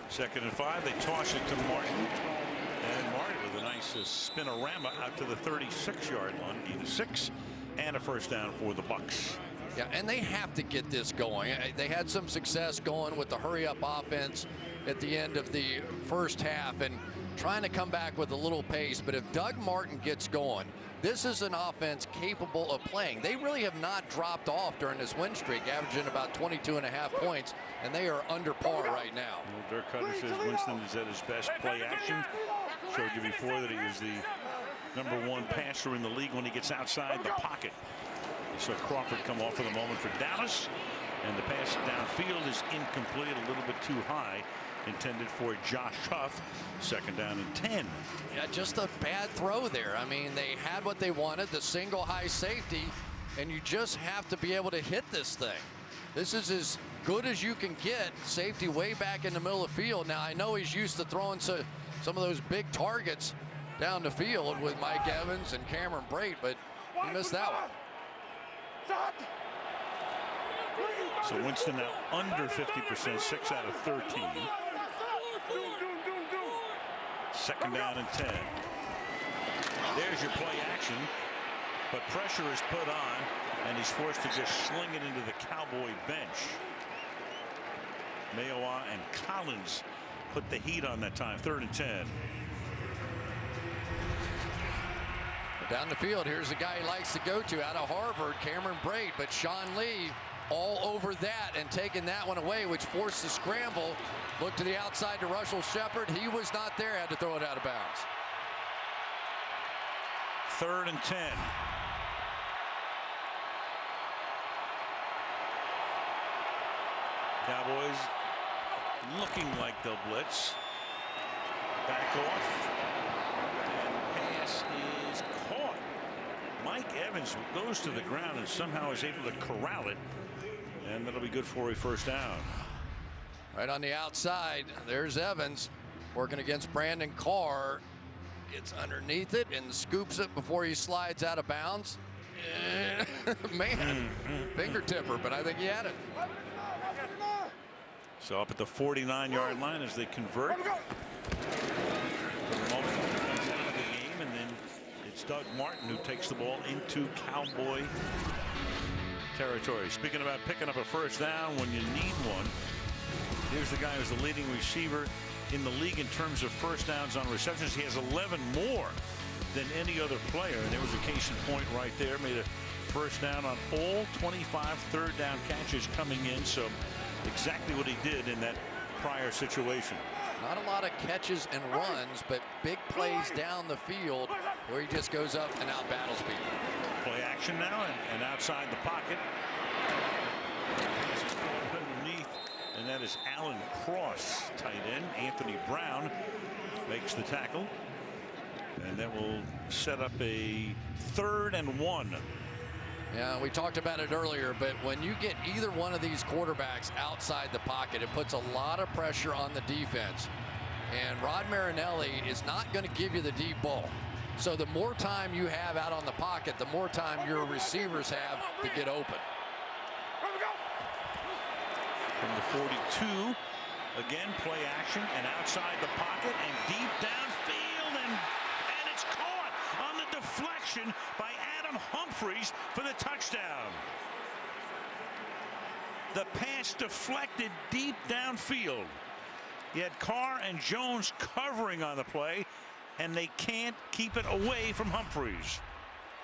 2nd and 5, they toss it to Martin, and Martin with a nice spinorama out to the 36-yard line, gain of 6 and a first down for the Bucks. Yeah, and they have to get this going. They had some success going with the hurry-up offense at the end of the first half and trying to come back with a little pace. But if Doug Martin gets going, this is an offense capable of playing. They really have not dropped off during this win streak, averaging about 22.5 points, and they are under par right now. Well, Dirk Cutter says Winston is at his best play action. Showed you before that he is the #1 passer in the league when he gets outside the pocket. So Crawford come off for the moment for Dallas, and the pass downfield is incomplete, a little bit too high, intended for Josh Huff. 2nd down and 10. Yeah, just a bad throw there. I mean, they had what they wanted, the single high safety, and you just have to be able to hit this thing. This is as good as you can get. Safety way back in the middle of the field. Now, I know he's used to throwing some of those big targets down the field with Mike Evans and Cameron Brate, but he missed that one. So Winston now under 50%, 6 out of 13. Second down and 10. There's your play action, but pressure is put on, and he's forced to just sling it into the Cowboy bench. Mayowa and Collins put the heat on that time. 3rd and 10. Down the field, here's a guy he likes to go to out of Harvard, Cameron Brate, but Sean Lee all over that and taking that one away, which forced the scramble. Look to the outside to Russell Shepard. He was not there, had to throw it out of bounds. 3rd and 10. Cowboys looking like they'll blitz. Back off. And pass is caught. Mike Evans goes to the ground and somehow is able to corral it. And that'll be good for a 1st down. Right on the outside, there's Evans working against Brandon Carr. Gets underneath it and scoops it before he slides out of bounds. Man, fingertipper, but I think he had it. So up at the 49-yard line as they convert. For the moment, it comes out of the game, and then it's Doug Martin who takes the ball into Cowboy territory. Speaking about picking up a 1st down when you need one, here's the guy who's the leading receiver in the league in terms of 1st downs on receptions. He has 11 more than any other player, and there was a case in point right there. Made a 1st down on all 25 3rd down catches coming in. So exactly what he did in that prior situation. Not a lot of catches and runs, but big plays down the field where he just goes up and out battles people. Play action now and outside the pocket. Underneath, and that is Alan Cross, tight end. Anthony Brown makes the tackle, and that will set up a 3rd and 1. Yeah, we talked about it earlier, but when you get either one of these quarterbacks outside the pocket, it puts a lot of pressure on the defense. And Rod Marinelli is not going to give you the deep ball. So the more time you have out on the pocket, the more time your receivers have to get open. From the 42, again, play action and outside the pocket and deep downfield, and it's caught on the deflection by Adam Humphries for the touchdown. The pass deflected deep downfield. You had Carr and Jones covering on the play, and they can't keep it away from Humphries.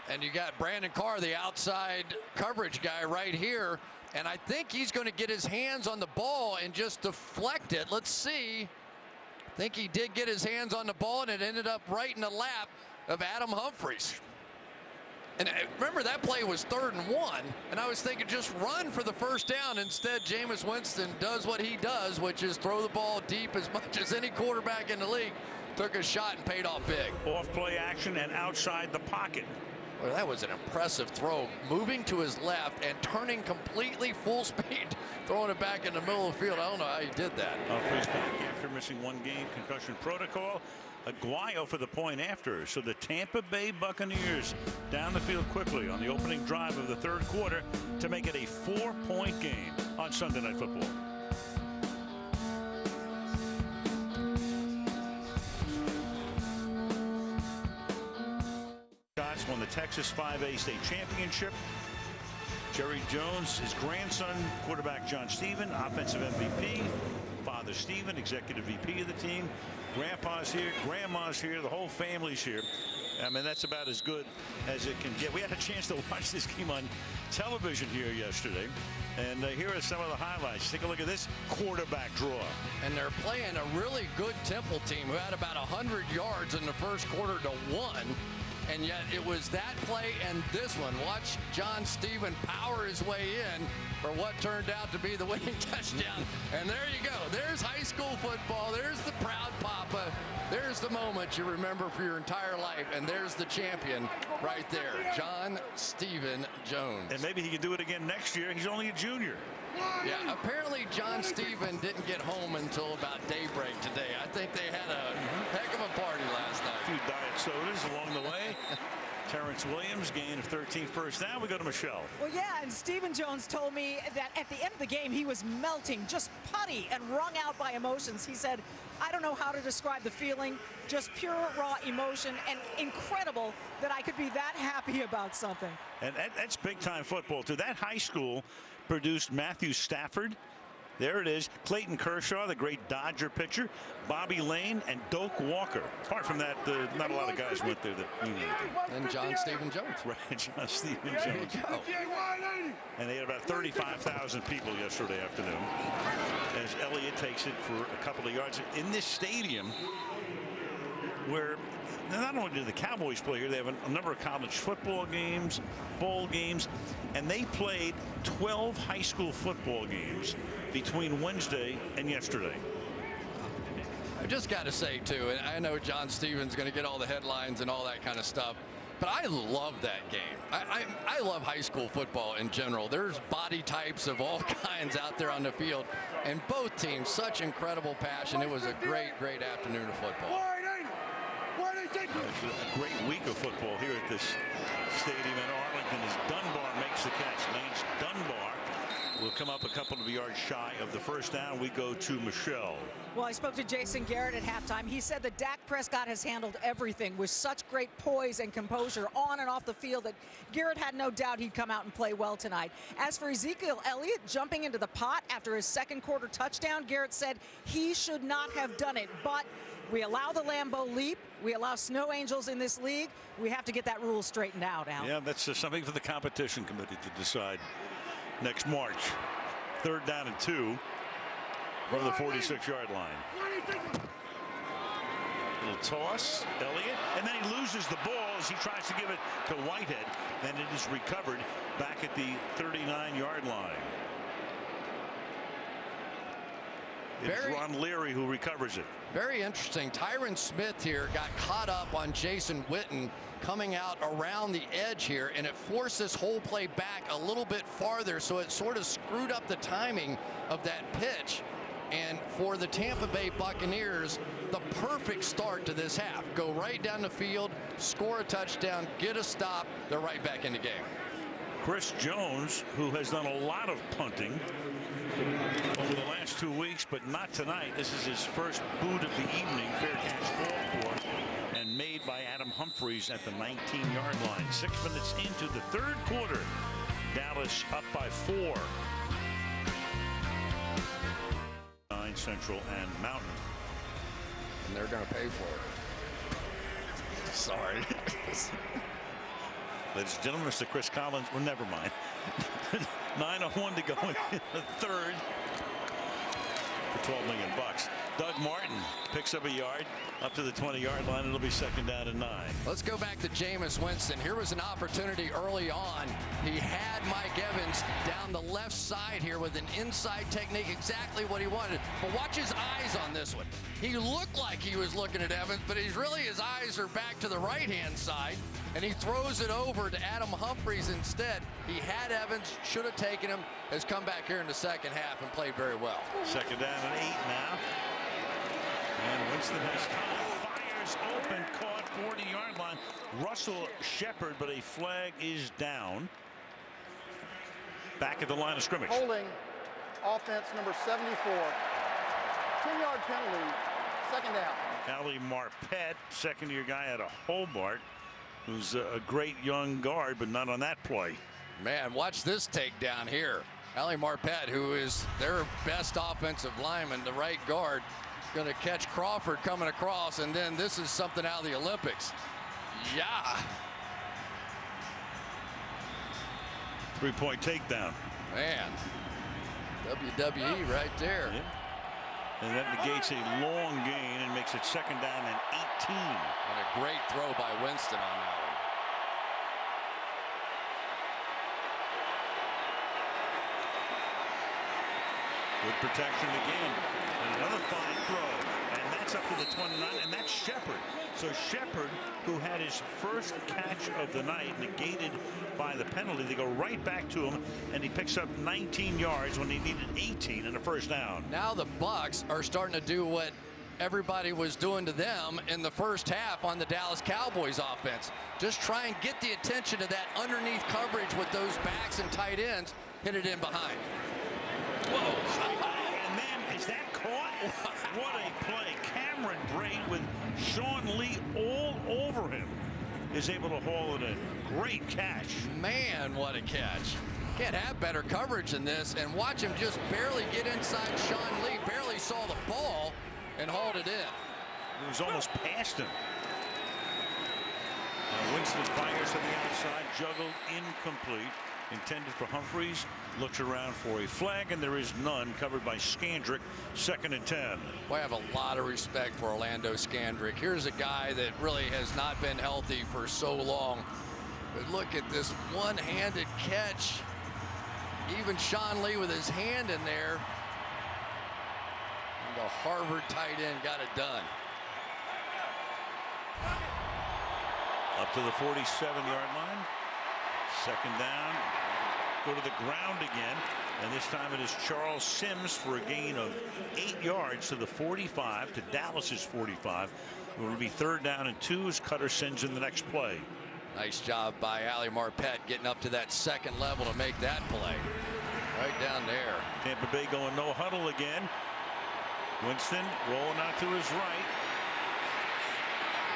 And you got Brandon Carr, the outside coverage guy right here, and I think he's going to get his hands on the ball and just deflect it. Let's see. I think he did get his hands on the ball, and it ended up right in the lap of Adam Humphries. And remember, that play was 3rd and 1, and I was thinking just run for the 1st down. Instead, Jameis Winston does what he does, which is throw the ball deep as much as any quarterback in the league. Took a shot and paid off big. Off play action and outside the pocket. Well, that was an impressive throw. Moving to his left and turning completely full speed, throwing it back in the middle of the field. I don't know how he did that. Humphries back after missing 1 game, concussion protocol. Aguayo for the point after. So the Tampa Bay Buccaneers down the field quickly on the opening drive of the 3rd quarter to make it a 4-point game on Sunday Night Football. Shots won the Texas 5A state championship. Jerry Jones, his grandson, quarterback John Stephen, offensive MVP. Father Stephen, executive VP of the team. Grandpa's here, grandma's here, the whole family's here. I mean, that's about as good as it can get. We had a chance to watch this game on television here yesterday, and here are some of the highlights. Take a look at this quarterback draw. And they're playing a really good Temple team who had about 100 yards in the 1st quarter to 1. And yet it was that play and this one. Watch John Stephen power his way in for what turned out to be the winning touchdown. And there you go. There's high school football. There's the proud papa. There's the moment you remember for your entire life. And there's the champion right there, John Stephen Jones. And maybe he can do it again next year. He's only a junior. Yeah, apparently John Stephen didn't get home until about daybreak today. I think they had a heck of a party last night. A few diet sodas along the way. Terrence Williams, gain of 13 first down. We go to Michelle. Well, yeah, and Stephen Jones told me that at the end of the game, he was melting, just putty and wrung out by emotions. He said, I don't know how to describe the feeling, just pure raw emotion, and incredible that I could be that happy about something. And that's big-time football, too. That high school produced Matthew Stafford. There it is. Clayton Kershaw, the great Dodger pitcher. Bobby Lane and Doak Walker. Apart from that, not a lot of guys went there that knew anything. And John Stephen Jones. Right, John Stephen Jones. And they had about 35,000 people yesterday afternoon as Elliott takes it for a couple of yards. In this stadium, where not only do the Cowboys play here, they have a number of college football games, bowl games, and they played 12 high school football games between Wednesday and yesterday. I just got to say, too, and I know John Stephen's going to get all the headlines and all that kind of stuff, but I love that game. I love high school football in general. There's body types of all kinds out there on the field, and both teams, such incredible passion. It was a great, great afternoon of football. It's a great week of football here at this stadium in Arlington as Dunbar makes the catch. Lance Dunbar will come up a couple of yards shy of the first down. We go to Michelle. Well, I spoke to Jason Garrett at halftime. He said that Dak Prescott has handled everything with such great poise and composure on and off the field that Garrett had no doubt he'd come out and play well tonight. As for Ezekiel Elliott jumping into the pot after his second quarter touchdown, Garrett said he should not have done it, but we allow the Lambeau leap. We allow snow angels in this league. We have to get that rule straightened out, Al. Yeah, that's something for the competition committee to decide next March. 3rd down and 2 from the 46-yard line. Little toss, Elliott, and then he loses the ball as he tries to give it to Whitehead. Then it is recovered back at the 39-yard line. It's Ron Leary who recovers it. Very interesting. Tyron Smith here got caught up on Jason Witten coming out around the edge here, and it forced this whole play back a little bit farther, so it sort of screwed up the timing of that pitch. And for the Tampa Bay Buccaneers, the perfect start to this half. Go right down the field, score a touchdown, get a stop, they're right back in the game. Chris Jones, who has done a lot of punting over the last 2 weeks, but not tonight. This is his first boot of the evening. Fair catch called for and made by Adam Humphries at the 19-yard line. 6 minutes into the 3rd quarter. Dallas up by 4. 9 Central and Mountain. And they're going to pay for it. Sorry. Ladies and gentlemen, Mr. Chris Collins. Well, never mind. 9:01 to go in the 3rd for $12 million. Doug Martin picks up a yard up to the 20-yard line. It'll be 2nd down and 9. Let's go back to Jameis Winston. Here was an opportunity early on. He had Mike Evans down the left side here with an inside technique, exactly what he wanted. But watch his eyes on this one. He looked like he was looking at Evans, but his eyes are back to the right-hand side, and he throws it over to Adam Humphries instead. He had Evans, should have taken him, has come back here in the second half and played very well. 2nd down and 8 now. And Winston has time, fires open, caught 40-yard line. Russell Shepard, but a flag is down. Back at the line of scrimmage. Holding offense number 74. 10-yard penalty, 2nd down. Ali Marpet, second-year guy out of Hobart, who's a great young guard, but not on that play. Man, watch this takedown here. Ali Marpet, who is their best offensive lineman, the right guard, going to catch Crawford coming across, and then this is something out of the Olympics. Yeah. 3-point takedown. Man, WWE right there. Yeah. And that negates a long gain and makes it 2nd down and 18. And a great throw by Winston on that one. Good protection again. And another fine throw. And that's up to the 29. And that's Shepard. So Shepard, who had his first catch of the night negated by the penalty, they go right back to him, and he picks up 19 yards when he needed 18 and a first down. Now the Bucs are starting to do what everybody was doing to them in the first half on the Dallas Cowboys offense. Just try and get the attention of that underneath coverage with those backs and tight ends, hit it in behind. Whoa. And then, is that caught? What a play. Cameron Brate with Sean Lee all over him is able to haul it in. Great catch. Man, what a catch. Can't have better coverage than this, and watch him just barely get inside Sean Lee, barely saw the ball and hauled it in. It was almost past him. Winston fires to the outside, juggled, incomplete. Intended for Humphreys, looks around for a flag, and there is none. Covered by Scandrick, 2nd and 10. Well, I have a lot of respect for Orlando Scandrick. Here's a guy that really has not been healthy for so long. But look at this one-handed catch. Even Sean Lee with his hand in there. And the Harvard tight end got it done. Up to the 47-yard line. 2nd down. Go to the ground again, and this time it is Charles Sims for a gain of 8 yards to the 45, to Dallas's 45. It will be 3rd down and 2 as Cutter sends in the next play. Nice job by Ali Marpet getting up to that 2nd level to make that play. Right down there. Tampa Bay going no huddle again. Winston rolling out to his right.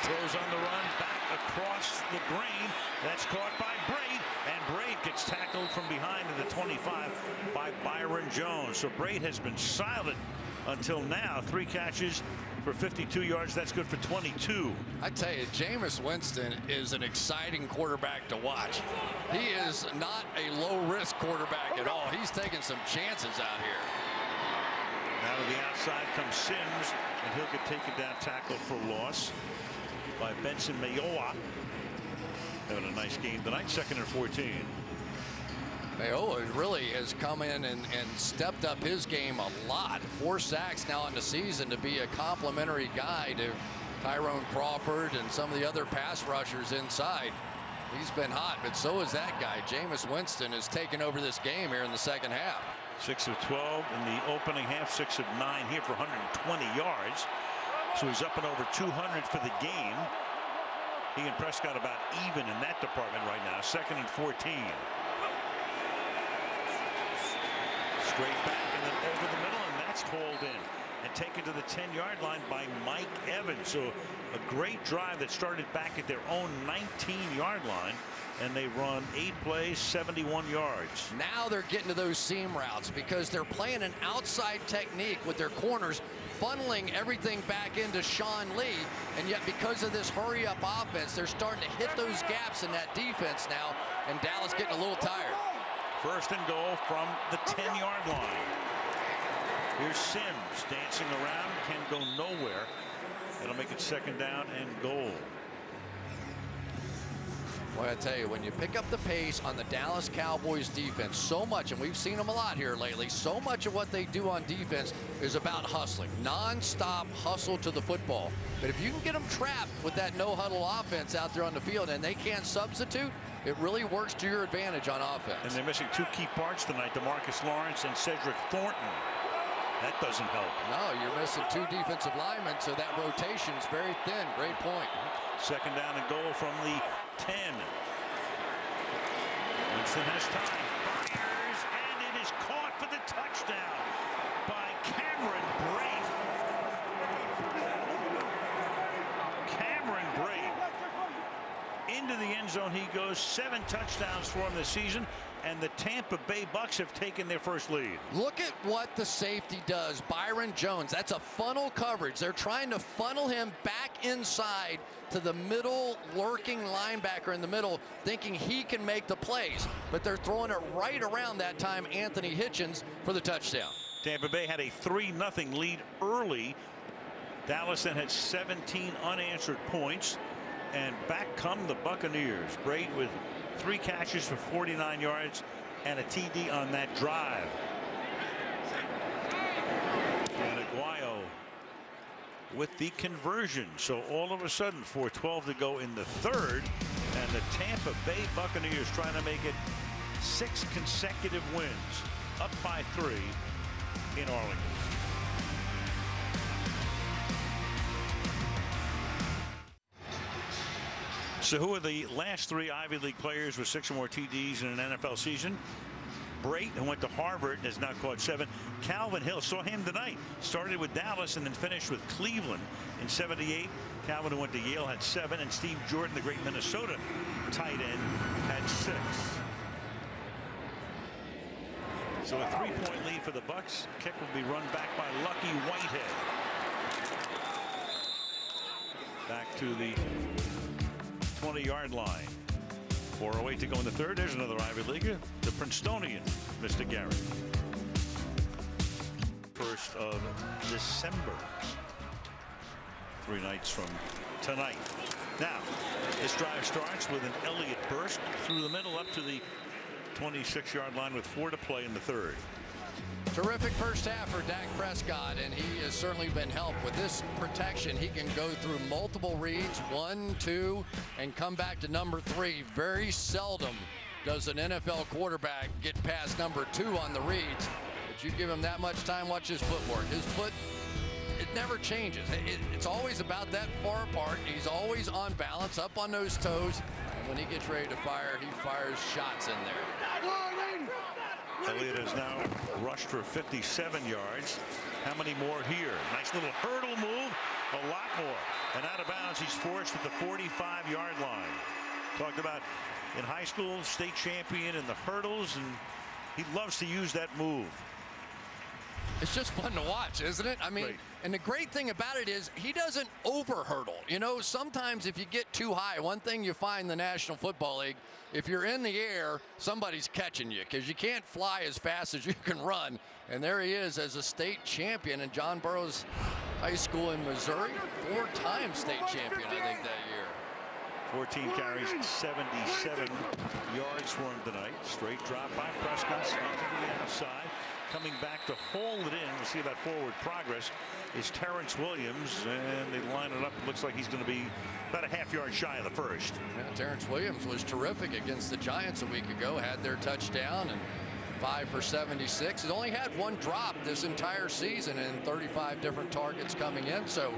Throws on the run back across the grain. That's caught by Brate, and Brate gets tackled from behind to the 25 by Byron Jones. So Brate has been silent until now. 3 catches for 52 yards. That's good for 22. I tell you, Jameis Winston is an exciting quarterback to watch. He is not a low-risk quarterback at all. He's taking some chances out here. Now to the outside comes Sims, and he'll get taken down, tackled for loss by Benson Mayowa. Having a nice game tonight. 2nd and 14. Mayowa really has come in and stepped up his game a lot. 4 sacks now in the season to be a complimentary guy to Tyrone Crawford and some of the other pass rushers inside. He's been hot, but so is that guy. Jameis Winston has taken over this game here in the 2nd half. 6 of 12 in the opening half, 6 of 9 here for 120 yards. So he's up and over 200 for the game. He and Prescott about even in that department right now. 2nd and 14. Straight back and then over the middle, and that's hauled in and taken to the 10-yard line by Mike Evans. So a great drive that started back at their own 19-yard line, and they run 8 plays, 71 yards. Now they're getting to those seam routes because they're playing an outside technique with their corners, funneling everything back into Sean Lee, and yet because of this hurry-up offense, they're starting to hit those gaps in that defense now, and Dallas getting a little tired. 1st and goal from the 10-yard line. Here's Sims dancing around, can go nowhere. That'll make it 2nd down and goal. Boy, I tell you, when you pick up the pace on the Dallas Cowboys defense, so much, and we've seen them a lot here lately, so much of what they do on defense is about hustling. Non-stop hustle to the football. But if you can get them trapped with that no-huddle offense out there on the field and they can't substitute, it really works to your advantage on offense. And they're missing 2 key parts tonight, DeMarcus Lawrence and Cedric Thornton. That doesn't help. No, you're missing 2 defensive linemen, so that rotation's very thin. Great point. 2nd down and goal from the 10. Winston has time. Fires, and it is caught for the touchdown by Cameron Brate. Cameron Brate. Into the end zone he goes. 7 touchdowns for him this season, and the Tampa Bay Bucs have taken their first lead. Look at what the safety does. Byron Jones, that's a funnel coverage. They're trying to funnel him back inside to the middle, lurking linebacker in the middle, thinking he can make the plays. But they're throwing it right around that time, Anthony Hitchens, for the touchdown. Tampa Bay had a 3-0 lead early. Dallas then had 17 unanswered points. And back come the Buccaneers. Brate with 3 catches for 49 yards and a TD on that drive. with the conversion. So all of a sudden, 4:12 to go in the third, and the Tampa Bay Buccaneers trying to make it 6 consecutive wins, up by 3 in Arlington. So who are the last 3 Ivy League players with 6 or more TDs in an NFL season? Brate, who went to Harvard, has now caught 7. Calvin Hill, saw him tonight. Started with Dallas and then finished with Cleveland in '78. Calvin, who went to Yale, had 7. And Steve Jordan, the great Minnesota tight end, had 6. So a 3-point lead for the Bucs. Kick will be run back by Lucky Whitehead. Back to the 20-yard line. 4:08 to go in the third. There's another Ivy Leaguer, the Princetonian, Mr. Garrett. 1st of December. 3 nights from tonight. Now, this drive starts with an Elliott burst through the middle up to the 26-yard line with 4 to play in the third. Terrific first half for Dak Prescott, and he has certainly been helped. With this protection, he can go through multiple reads, 1, 2, and come back to number 3. Very seldom does an NFL quarterback get past number 2 on the reads. But you give him that much time, watch his footwork. His foot, it never changes. It's always about that far apart. He's always on balance, up on those toes. And when he gets ready to fire, he fires shots in there. Elliott has now rushed for 57 yards. How many more here? Nice little hurdle move. A lot more. And out of bounds, he's forced at the 45-yard line. Talked about in high school, state champion in the hurdles, and he loves to use that move. It's just fun to watch, isn't it? I mean, Great. And the great thing about it is he doesn't over hurdle. You know, sometimes if you get too high, one thing you find in the National Football League, if you're in the air, somebody's catching you because you can't fly as fast as you can run. And there he is as a state champion in John Burroughs High School in Missouri. 4-time state champion, I think, that year. 14 carries, 77 yards for him tonight. Straight drop by Prescott, onto the outside. Coming back to hold it in. We'll see about forward progress is Terrence Williams, and they line it up. It looks like he's going to be about a half-yard shy of the first. Yeah, Terrence Williams was terrific against the Giants a week ago. Had their touchdown and 5 for 76. He's only had 1 drop this entire season and 35 different targets coming in. So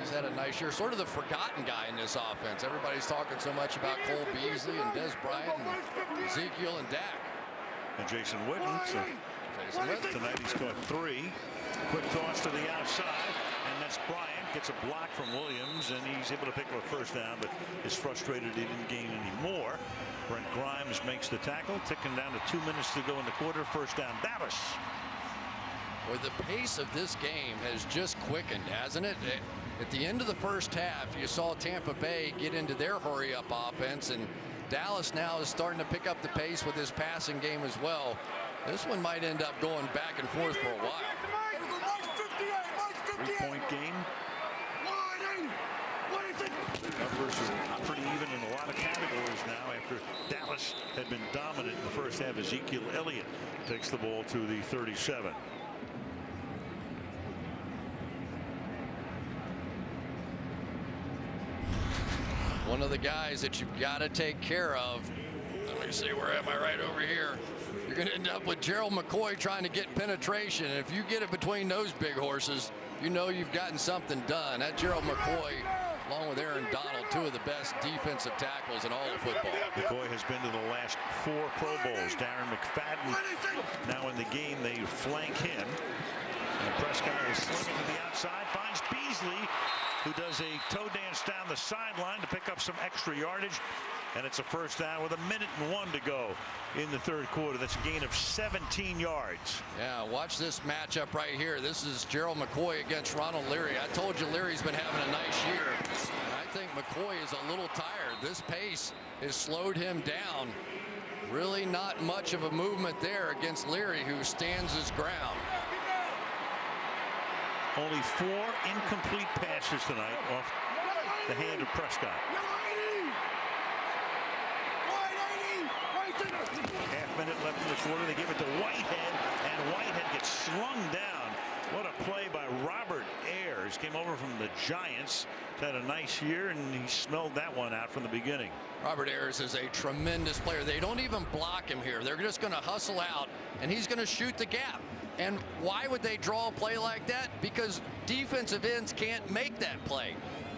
he's had a nice year. Sort of the forgotten guy in this offense. Everybody's talking so much about Cole Beasley and Des Bryant and Ezekiel and Dak. And Jason Witten. So tonight he's caught 3. Quick toss to the outside, and that's Bryant. Gets a block from Williams, and he's able to pick up a first down, but is frustrated he didn't gain any more. Brent Grimes makes the tackle, ticking down to 2 minutes to go in the quarter. First down, Dallas. Well, the pace of this game has just quickened, hasn't it? At the end of the first half, you saw Tampa Bay get into their hurry-up offense, and Dallas now is starting to pick up the pace with his passing game as well. This one might end up going back and forth for a while. 3-point game. Numbers are pretty even in a lot of categories now after Dallas had been dominant in the first half. Ezekiel Elliott takes the ball to the 37. One of the guys that you've got to take care of. Let me see, where am I? Right over here. You're going to end up with Gerald McCoy trying to get penetration. And if you get it between those big horses, you know you've gotten something done. That Gerald McCoy, along with Aaron Donald, 2 of the best defensive tackles in all of football. McCoy has been to the last 4 Pro Bowls. Darren McFadden now in the game. They flank him. And Prescott is slinging to the outside. Finds Beasley, who does a toe dance down the sideline to pick up some extra yardage. And it's a first down with 1:01 to go in the third quarter. That's a gain of 17 yards. Yeah, watch this matchup right here. This is Gerald McCoy against Ronald Leary. I told you Leary's been having a nice year. And I think McCoy is a little tired. This pace has slowed him down. Really not much of a movement there against Leary, who stands his ground. Only 4 incomplete passes tonight off the hand of Prescott. Half minute left in the quarter. They give it to Whitehead, and Whitehead gets slung down What a play by Robert Ayers. Came over from the Giants. Had a nice year, and he smelled that one out from the beginning. Robert Ayers is a tremendous player. They don't even block him here. They're just going to hustle out, and he's going to shoot the gap. And why would they draw a play like that? Because defensive ends can't make that play.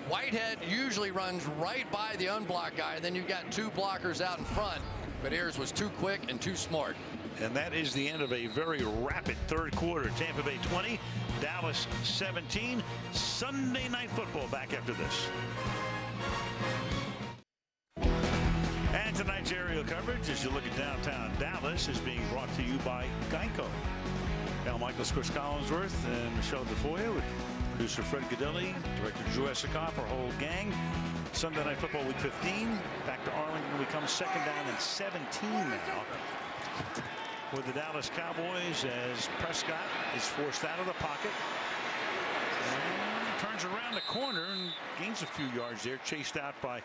Whitehead usually runs right by the unblocked guy, and then you've got two blockers out in front. But Ayers was too quick and too smart. And that is the end of a very rapid third quarter. Tampa Bay 20, Dallas 17. Sunday Night Football back after this. And tonight's aerial coverage, as you look at downtown Dallas, is being brought to you by Geico. Al Michaels, Chris Collinsworth, and Michelle DeFoya with producer Fred Godelli, director Drew Esikoff, our whole gang. Sunday Night Football Week 15. Back to Arlington. We come second down and 17 now for the Dallas Cowboys as Prescott is forced out of the pocket. And turns around the corner and gains a few yards there, chased out by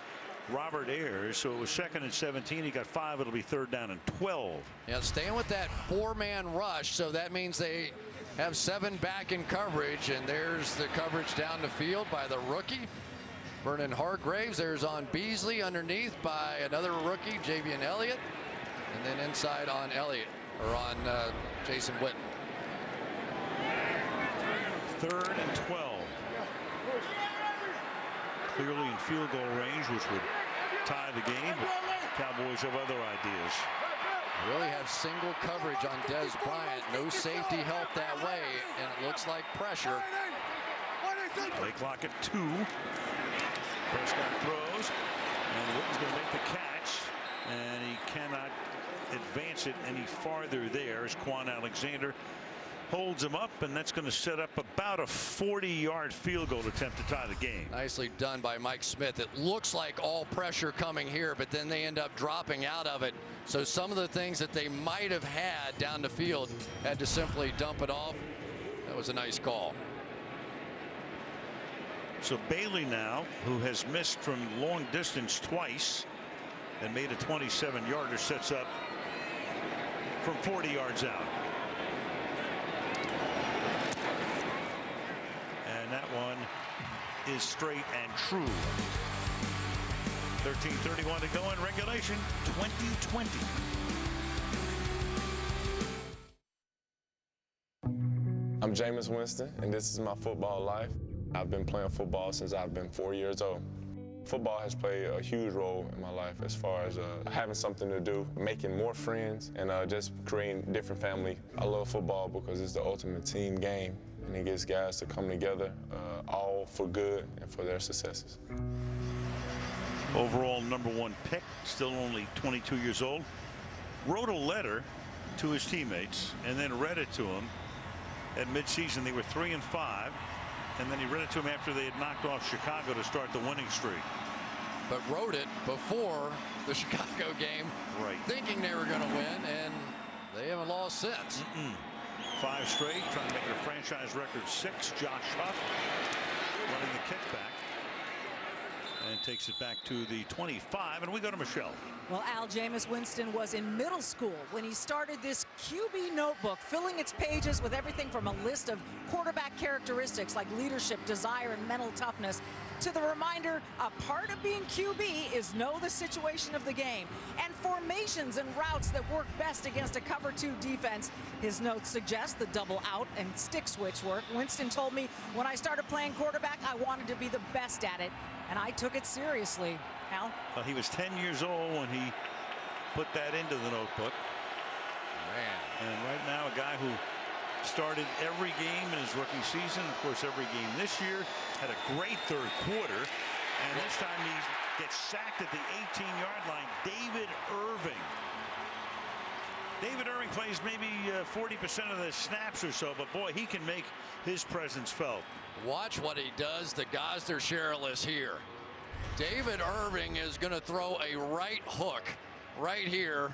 Robert Ayers. So it was second and 17. He got 5. It'll be third down and 12. Yeah, staying with that 4-man rush. So that means they have 7 back in coverage. And there's the coverage down the field by the rookie, Vernon Hargraves. There's on Beasley underneath by another rookie, Javian Elliott. And then inside on Elliott, or on Jason Witten. Third and 12. Clearly in field goal range, which would tie the game. But Cowboys have other ideas. Really have single coverage on Des Bryant. No safety help that way, and it looks like pressure. Play clock at 2. Prescott throws, and Witten's going to make the catch, and he cannot advance it any farther there as Quan Alexander holds him up, and that's going to set up about a 40-yard field goal attempt to tie the game. Nicely done by Mike Smith. It looks like all pressure coming here, but then they end up dropping out of it. So some of the things that they might have had down the field had to simply dump it off. That was a nice call. So Bailey now, who has missed from long distance twice and made a 27-yarder, sets up from 40 yards out. And that one is straight and true. 13:31 to go in regulation, 2020. I'm Jameis Winston, and this is my football life. I've been playing football since I've been 4 years old. Football has played a huge role in my life as far as having something to do, making more friends, and just creating different family. I love football because it's the ultimate team game, and it gets guys to come together all for good and for their successes. Overall #1 pick, still only 22 years old, wrote a letter to his teammates and then read it to them at midseason. They were 3-5. And then he read it to him after they had knocked off Chicago to start the winning streak. But wrote it before the Chicago game, right, thinking they were going to win, and they haven't lost since. 5 straight, trying to make it a franchise record 6. Josh Huff running the kickback and takes it back to the 25, and we go to Michelle. Well, Al, Jameis Winston was in middle school when he started this QB notebook, filling its pages with everything from a list of quarterback characteristics like leadership, desire, and mental toughness, to the reminder a part of being QB is know the situation of the game and formations and routes that work best against a cover 2 defense. His notes suggest the double out and stick switch work. Winston told me when I started playing quarterback, I wanted to be the best at it, and I took it seriously. Al? Well, he was 10 years old when he put that into the notebook. Man. And right now, a guy who started every game in his rookie season, of course, every game this year, had a great third quarter. And this time he gets sacked at the 18-yard line. David Irving. David Irving plays maybe 40% of the snaps or so, but boy, he can make his presence felt. Watch what he does to Gosder Shirless here. David Irving is going to throw a right hook right here.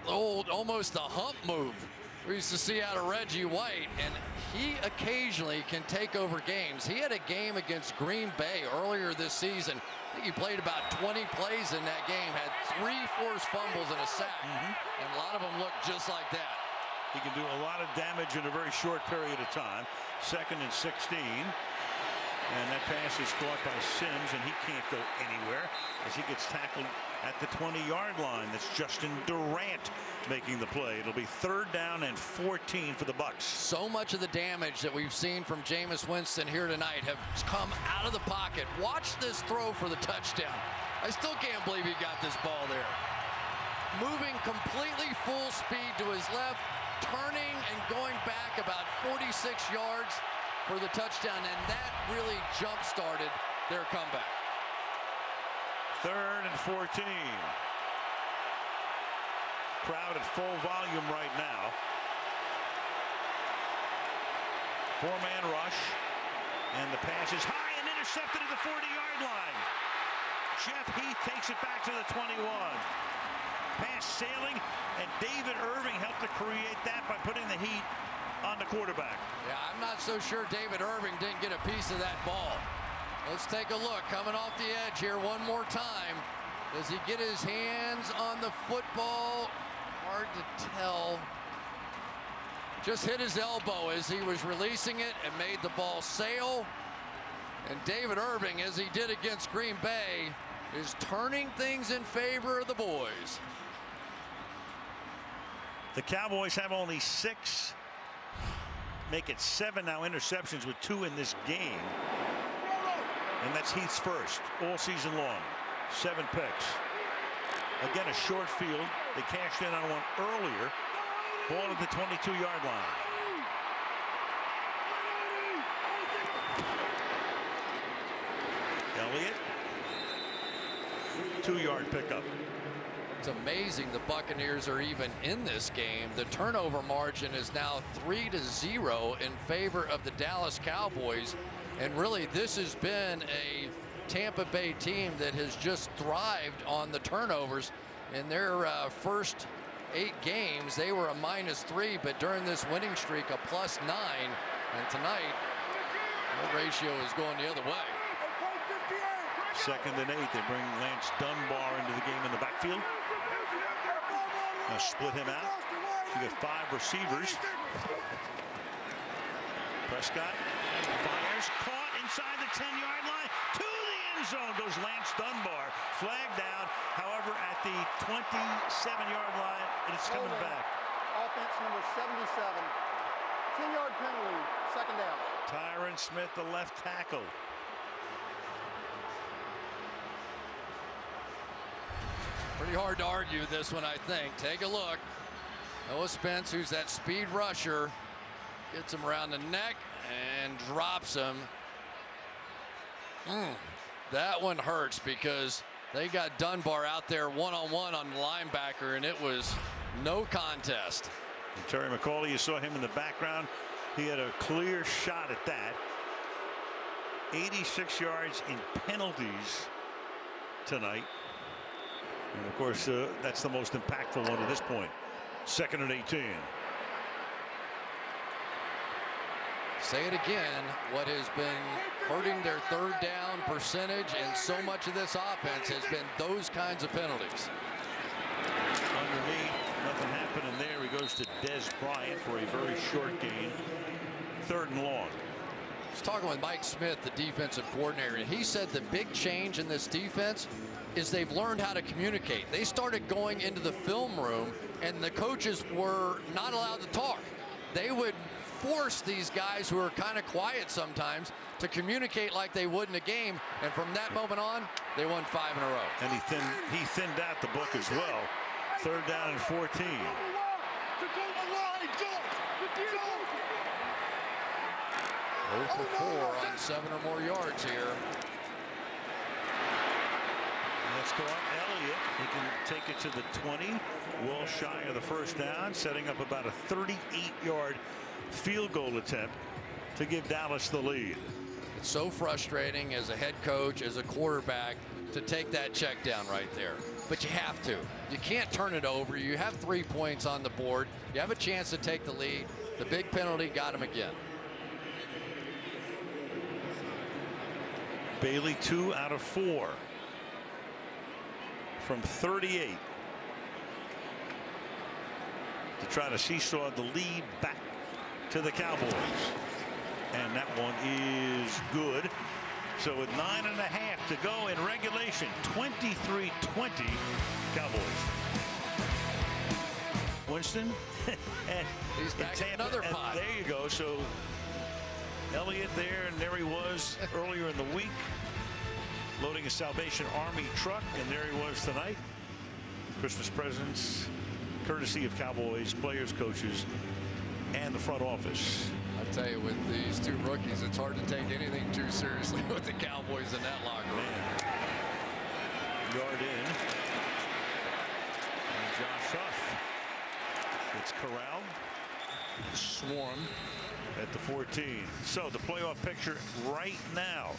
Almost a hump move we used to see out of Reggie White, and he occasionally can take over games. He had a game against Green Bay earlier this season. I think he played about 20 plays in that game, had 3 forced fumbles and a sack, and a lot of them looked just like that. He can do a lot of damage in a very short period of time. 2nd and 16. And that pass is caught by Sims, and he can't go anywhere as he gets tackled at the 20-yard line. That's Justin Durant making the play. It'll be 3rd down and 14 for the Bucs. So much of the damage that we've seen from Jameis Winston here tonight have come out of the pocket. Watch this throw for the touchdown. I still can't believe he got this ball there. Moving completely full speed to his left, turning and going back about 46 yards for the touchdown, and that really jump-started their comeback. 3rd and 14. Crowd at full volume right now. 4-man rush, and the pass is high and intercepted at the 40-yard line. Jeff Heath takes it back to the 21. Pass sailing, and David Irving helped to create that by putting the heat on the quarterback. Yeah, I'm not so sure David Irving didn't get a piece of that ball. Let's take a look. Coming off the edge here one more time. Does he get his hands on the football? Hard to tell. Just hit his elbow as he was releasing it and made the ball sail. And David Irving, as he did against Green Bay, is turning things in favor of the boys. The Cowboys have only 6, make it 7 now interceptions with 2 in this game. And that's Heath's first all season long. 7 picks. Again, a short field. They cashed in on one earlier. Ball at the 22-yard line. Elliott. 2-yard pickup. It's amazing the Buccaneers are even in this game. The turnover margin is now 3-0 in favor of the Dallas Cowboys. And really, this has been a Tampa Bay team that has just thrived on the turnovers. In their first 8 games, they were a -3, but during this winning streak, a +9. And tonight, the ratio is going the other way. 2nd and 8. They bring Lance Dunbar into the game in the backfield. Now split him out. You got 5 receivers. Prescott fires, caught inside the 10-yard line. To the end zone goes Lance Dunbar. Flag down. However, at the 27-yard line, it's coming back. Offense number 77. 10-yard penalty. 2nd down. Tyron Smith, the left tackle. Pretty hard to argue this one, I think. Take a look. Noah Spence, who's that speed rusher, gets him around the neck and drops him. That one hurts because they got Dunbar out there one-on-one on the linebacker, and it was no contest. And Terry McCauley, you saw him in the background. He had a clear shot at that. 86 yards in penalties tonight. And of course, that's the most impactful one at this point. 2nd and 18. Say it again, what has been hurting their 3rd down percentage and so much of this offense has been those kinds of penalties. Underneath, nothing happening there. He goes to Dez Bryant for a very short gain. 3rd and long. I was talking with Mike Smith, the defensive coordinator, and he said the big change in this defense is they've learned how to communicate. They started going into the film room, and the coaches were not allowed to talk. They would force these guys who are kind of quiet sometimes to communicate like they would in a game, and from that moment on, they won 5 in a row. And he thinned out the book as well. 3rd down and 14. 0 for 4 on 7 or more yards here. Let's go up Elliott. He can take it to the 20. Well shy of the 1st down, setting up about a 38-yard field goal attempt to give Dallas the lead. It's so frustrating as a head coach, as a quarterback, to take that check down right there. But you have to. You can't turn it over. You have 3 points on the board. You have a chance to take the lead. The big penalty got him again. Bailey 2 out of 4 from 38. to try to seesaw the lead back to the Cowboys. And that one is good. So with 9.5 to go in regulation, 23-20 Cowboys. Winston and he's back in another pot. There you go. So Elliott there, and there he was earlier in the week, loading a Salvation Army truck, and there he was tonight. Christmas presents, courtesy of Cowboys players, coaches, and the front office. I tell you, with these two rookies, it's hard to take anything too seriously with the Cowboys in that locker room. Yard in. And Josh Huff gets corralled, swarmed at the 14. So the playoff picture right now.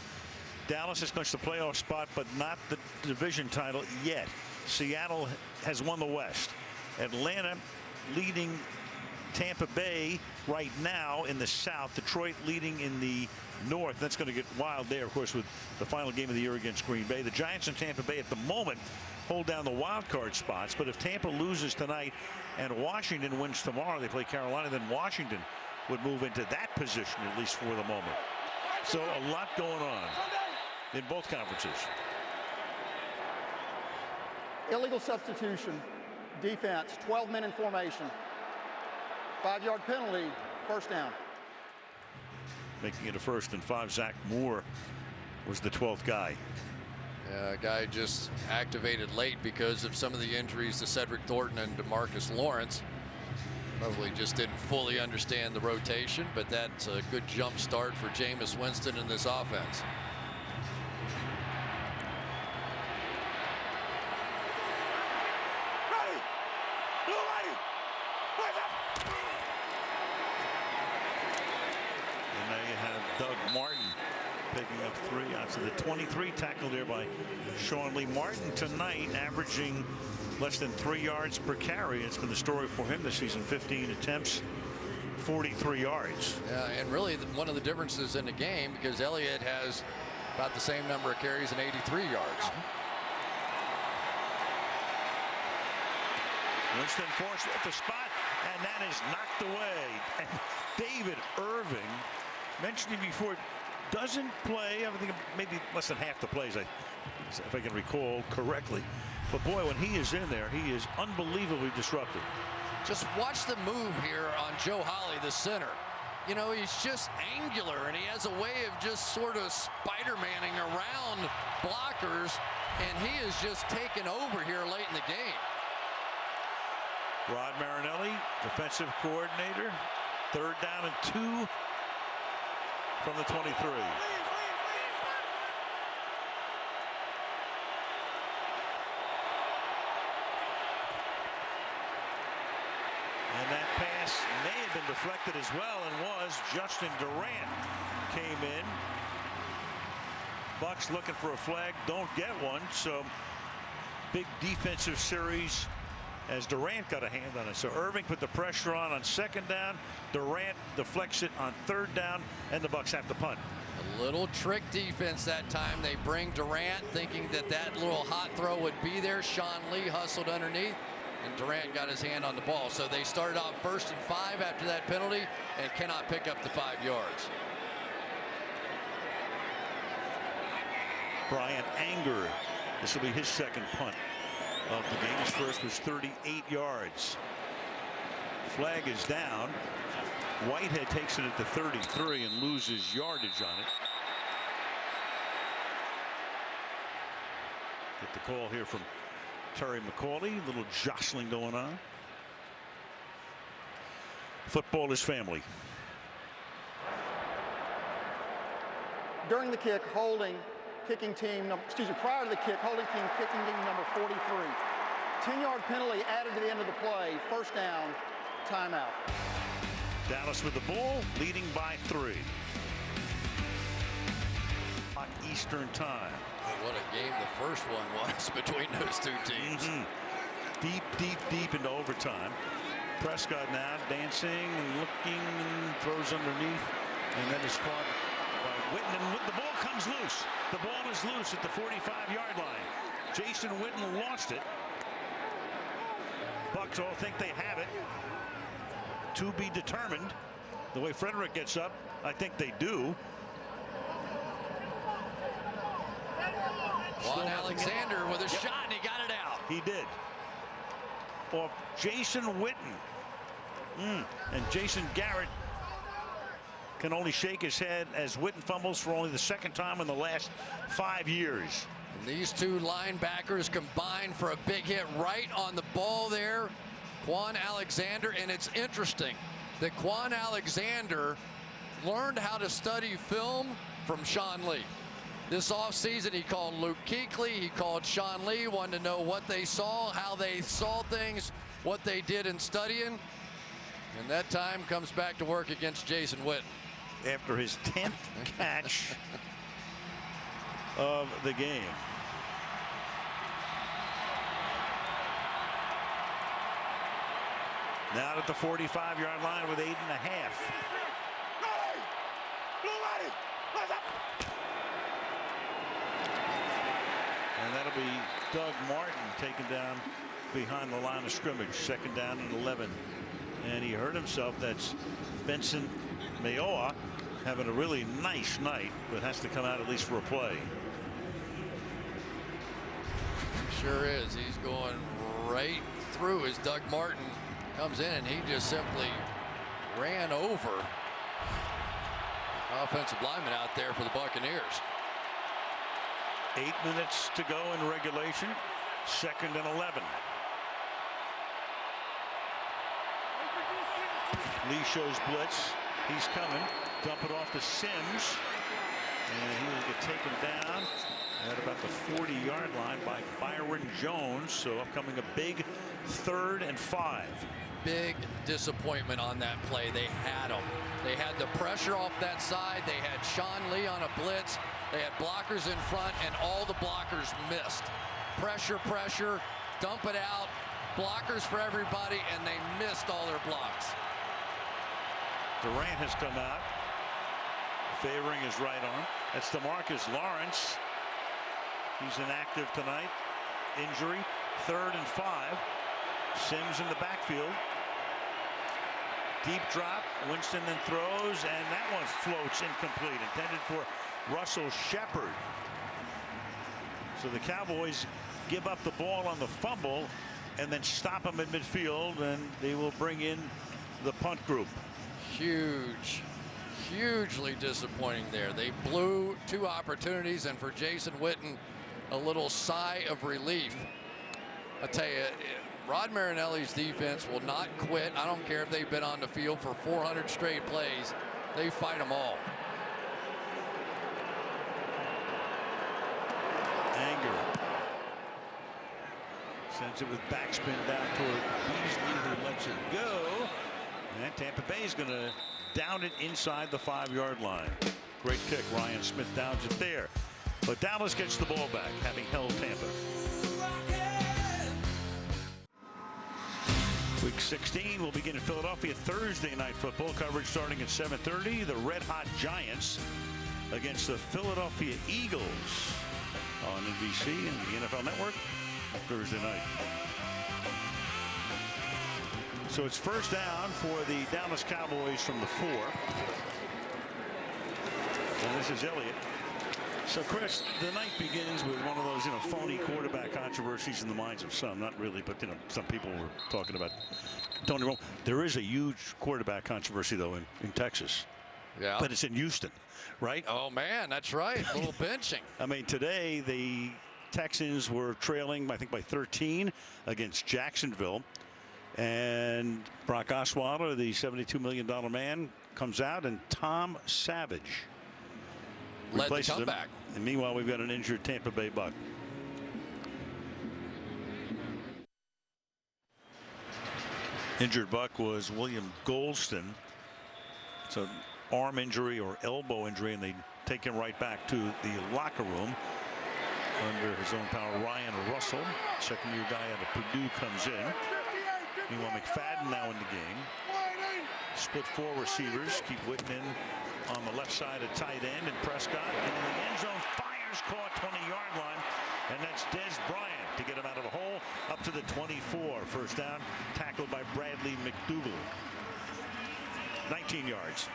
Dallas has clinched the playoff spot, but not the division title yet. Seattle has won the West. Atlanta leading Tampa Bay right now in the South. Detroit leading in the North. That's going to get wild there, of course, with the final game of the year against Green Bay. The Giants and Tampa Bay at the moment hold down the wild card spots. But if Tampa loses tonight and Washington wins tomorrow, they play Carolina, then Washington would move into that position, at least for the moment. So a lot going on in both conferences. Illegal substitution, defense, 12 men in formation. 5-yard penalty, first down. Making it a 1st and 5. Zach Moore was the 12th guy. Yeah, a guy just activated late because of some of the injuries to Cedric Thornton and DeMarcus Lawrence. Probably just didn't fully understand the rotation, but that's a good jump start for Jameis Winston in this offense. And now you have Doug Martin picking up 3 out to the 23, tackled there by Sean Lee. Martin tonight averaging less than 3 yards per carry. It's been the story for him this season. 15 attempts, 43 yards. Yeah, and really one of the differences in the game, because Elliott has about the same number of carries and 83 yards. Winston forced at the spot, and that is knocked away. And David Irving, mentioned him before, doesn't play, I think maybe less than half the plays, if I can recall correctly. But boy, when he is in there, he is unbelievably disruptive. Just watch the move here on Joe Holly, the center. You know, he's just angular, and he has a way of just sort of Spider-Manning around blockers, and he is just taken over here late in the game. Rod Marinelli, defensive coordinator. 3rd down and 2 from the 23. And that pass may have been deflected as well, and was. Justin Durant came in. Bucks looking for a flag, don't get one. So big defensive series as Durant got a hand on it. So Irving put the pressure on 2nd down. Durant deflects it on 3rd down, and the Bucks have to punt. A little trick defense that time. They bring Durant thinking that little hot throw would be there. Sean Lee hustled underneath, and Durant got his hand on the ball. So they started off 1st and 5 after that penalty and cannot pick up the 5 yards. Brian Anger, this will be his 2nd punt of the game. His first was 38 yards. Flag is down. Whitehead takes it at the 33 and loses yardage on it. Get the call here from Terry McCauley. A little jostling going on. Football is family. During the kick, prior to the kick, holding team kicking team number 43. 10-yard penalty added to the end of the play. 1st down, timeout. Dallas with the ball, leading by 3. Eastern time. What a game the first one was between those two teams. Deep into overtime. Prescott now dancing and looking and throws underneath, and then is caught by Witten, and the ball comes loose. The ball is loose at the 45-yard line. Jason Witten lost it. Bucks all think they have it. to be determined. The way Frederick gets up, I think they do. Juan Alexander with a shot, and he got it out. He did. Off Jason Witten. And Jason Garrett can only shake his head as Witten fumbles for only the second time in the last 5 years. And these two linebackers combined for a big hit right on the ball there. Juan Alexander, and it's interesting that Juan Alexander learned how to study film from Sean Lee. This offseason, he called Luke Kuechly, he called Sean Lee, wanted to know what they saw, how they saw things, what they did in studying. And that time comes back to work against Jason Witten. After his 10th catch of the game. Now at the 45-yard line with 8.5. And that'll be Doug Martin taken down behind the line of scrimmage. 2nd down and 11. And he hurt himself. That's Benson Mayowa having a really nice night, but has to come out at least for a play. He sure is. He's going right through as Doug Martin comes in, and he just simply ran over offensive lineman out there for the Buccaneers. 8 minutes to go in regulation. 2nd and 11. Lee shows blitz. He's coming. Dump it off to Sims. And he will get taken down at about the 40-yard line by Byron Jones. So upcoming a big 3rd and 5. Big disappointment on that play. They had him. They had the pressure off that side. They had Sean Lee on a blitz. They had blockers in front, and all the blockers missed. Pressure, pressure, dump it out. Blockers for everybody, and they missed all their blocks. Durant has come out, favoring his right arm. That's DeMarcus Lawrence. He's inactive tonight. Injury. 3rd and 5. Sims in the backfield. Deep drop. Winston then throws, and that one floats incomplete. Intended for Russell Shepard. So the Cowboys give up the ball on the fumble and then stop him at midfield, and they will bring in the punt group. Hugely disappointing there. They blew 2 opportunities, and for Jason Witten, a little sigh of relief. I tell you, Rod Marinelli's defense will not quit. I don't care if they've been on the field for 400 straight plays. They fight them all. Anger. Sends it with backspin down toward Beasley, who lets it go. And Tampa Bay is going to down it inside the 5-yard line. Great kick. Ryan Smith downs it there. But Dallas gets the ball back, having held Tampa. Week 16 will begin in Philadelphia. Thursday night football coverage starting at 7:30. The Red Hot Giants against the Philadelphia Eagles on NBC and the NFL Network Thursday night. So it's 1st down for the Dallas Cowboys from the 4. And this is Elliott. So, Chris, the night begins with one of those, phony quarterback controversies in the minds of some. Not really, but, some people were talking about Tony Romo. There is a huge quarterback controversy, though, in Texas. Yeah. But it's in Houston, right? Oh, man, that's right. A little benching. I mean, today the Texans were trailing, I think, by 13 against Jacksonville. And Brock Osweiler, the $72 million man, comes out, and Tom Savage led the replaces him. comeback. And meanwhile, we've got an injured Tampa Bay Buck. Injured Buck was William Golston. It's an arm injury or elbow injury, and they take him right back to the locker room. Under his own power, Ryan Russell, second-year guy out of Purdue, comes in. Meanwhile, McFadden now in the game. Split 4 receivers. Keep Witten in on the left side at tight end. And Prescott in the end zone fires, caught 20-yard line. And that's Dez Bryant to get him out of the hole up to the 24. 1st down, tackled by Bradley McDougal. 19 yards.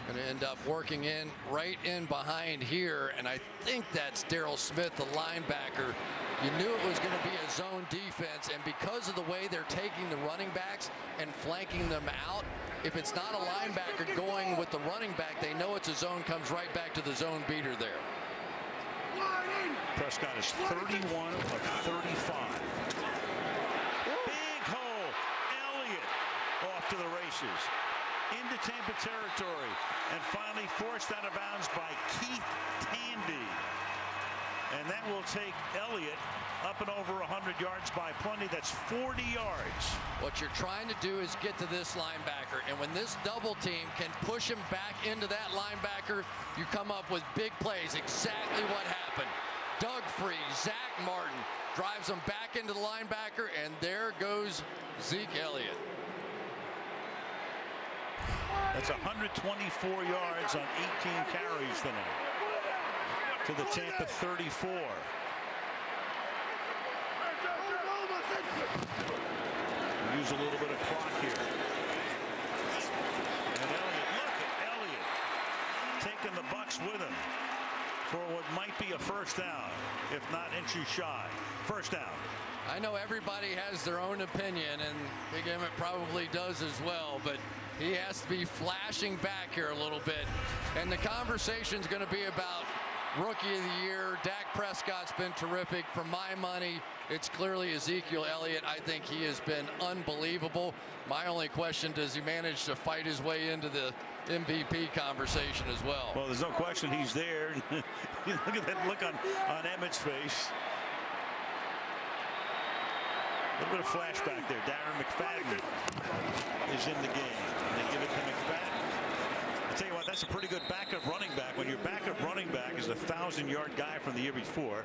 Going to end up working right in behind here, and I think that's Darryl Smith, the linebacker. You knew it was going to be a zone defense, and because of the way they're taking the running backs and flanking them out, if it's not a linebacker going with the running back, they know it's a zone, comes right back to the zone beater there. Prescott is 31 of 35. Big hole. Elliott off to the races. Into Tampa territory. And finally forced out of bounds by Keith Tandy. And that will take Elliott up and over 100 yards by plenty. That's 40 yards. What you're trying to do is get to this linebacker, and when this double team can push him back into that linebacker, you come up with big plays. Exactly what happened. Doug Free, Zach Martin drives him back into the linebacker, and there goes Zeke Elliott. That's 124 yards on 18 carries tonight. To the Tampa 34. We'll use a little bit of clock here. And Elliott, look at Elliott taking the Bucs with him for what might be a first down, if not inches shy. First down. I know everybody has their own opinion, and Big Emmett probably does as well, but he has to be flashing back here a little bit. And the conversation's going to be about Rookie of the Year. Dak Prescott's been terrific. For my money, it's clearly Ezekiel Elliott. I think he has been unbelievable. My only question, does he manage to fight his way into the MVP conversation as well? Well, there's no question he's there. Look at that look on Emmett's face. A little bit of flashback there. Darren McFadden is in the game. They give it to McFadden. I tell you what, that's a pretty good backup running back. When your backup running back is a 1,000-yard guy from the year before,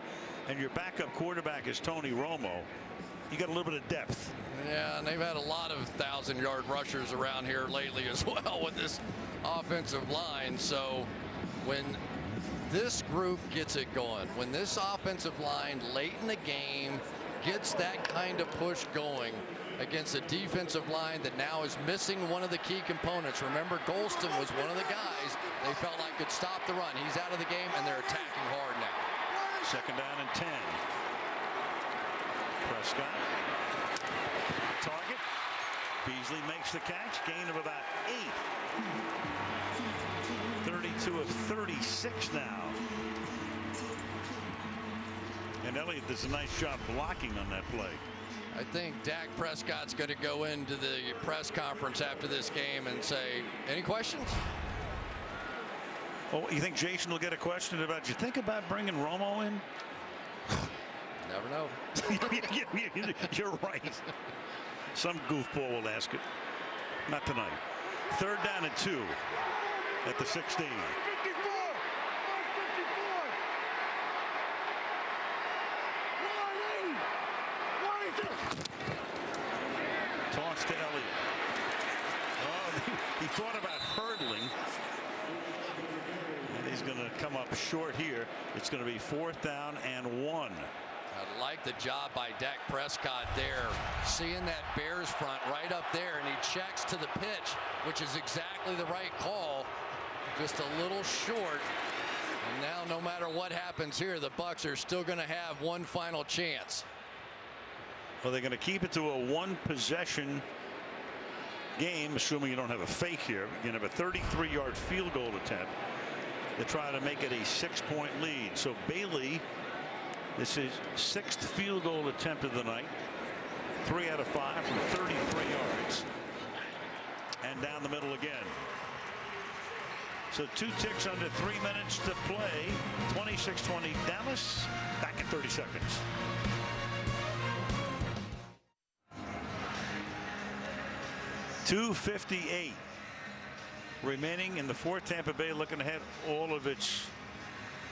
and your backup quarterback is Tony Romo, you got a little bit of depth. Yeah, and they've had a lot of 1,000-yard rushers around here lately as well with this offensive line. So when this group gets it going, when this offensive line late in the game gets that kind of push going against a defensive line that now is missing one of the key components. Remember, Golston was one of the guys they felt like could stop the run. He's out of the game, and they're attacking hard now. Second down and 10. Prescott. Target. Beasley makes the catch. Gain of about 8. 32 of 36 now. And Elliott does a nice job blocking on that play. I think Dak Prescott's going to go into the press conference after this game and say, any questions? Oh, you think Jason will get a question about, you think about bringing Romo in? Never know. You're right. Some goofball will ask it. Not tonight. Third down and 2 at the 16. Toss to Elliott. Oh, he thought about hurdling. And he's going to come up short here. It's going to be 4th down and 1. I like the job by Dak Prescott there, seeing that Bears front right up there, and he checks to the pitch, which is exactly the right call. Just a little short. And now, no matter what happens here, the Bucs are still going to have one final chance. Well, they're going to keep it to a 1-possession game, assuming you don't have a fake here. You have a 33-yard field goal attempt to try to make it a 6-point lead. So Bailey, this is 6th field goal attempt of the night. 3 out of 5 from 33 yards. And down the middle again. So 2 ticks under 3 minutes to play. 26-20 Dallas. Back in 30 seconds. .258 remaining in the fourth. Tampa Bay looking ahead all of its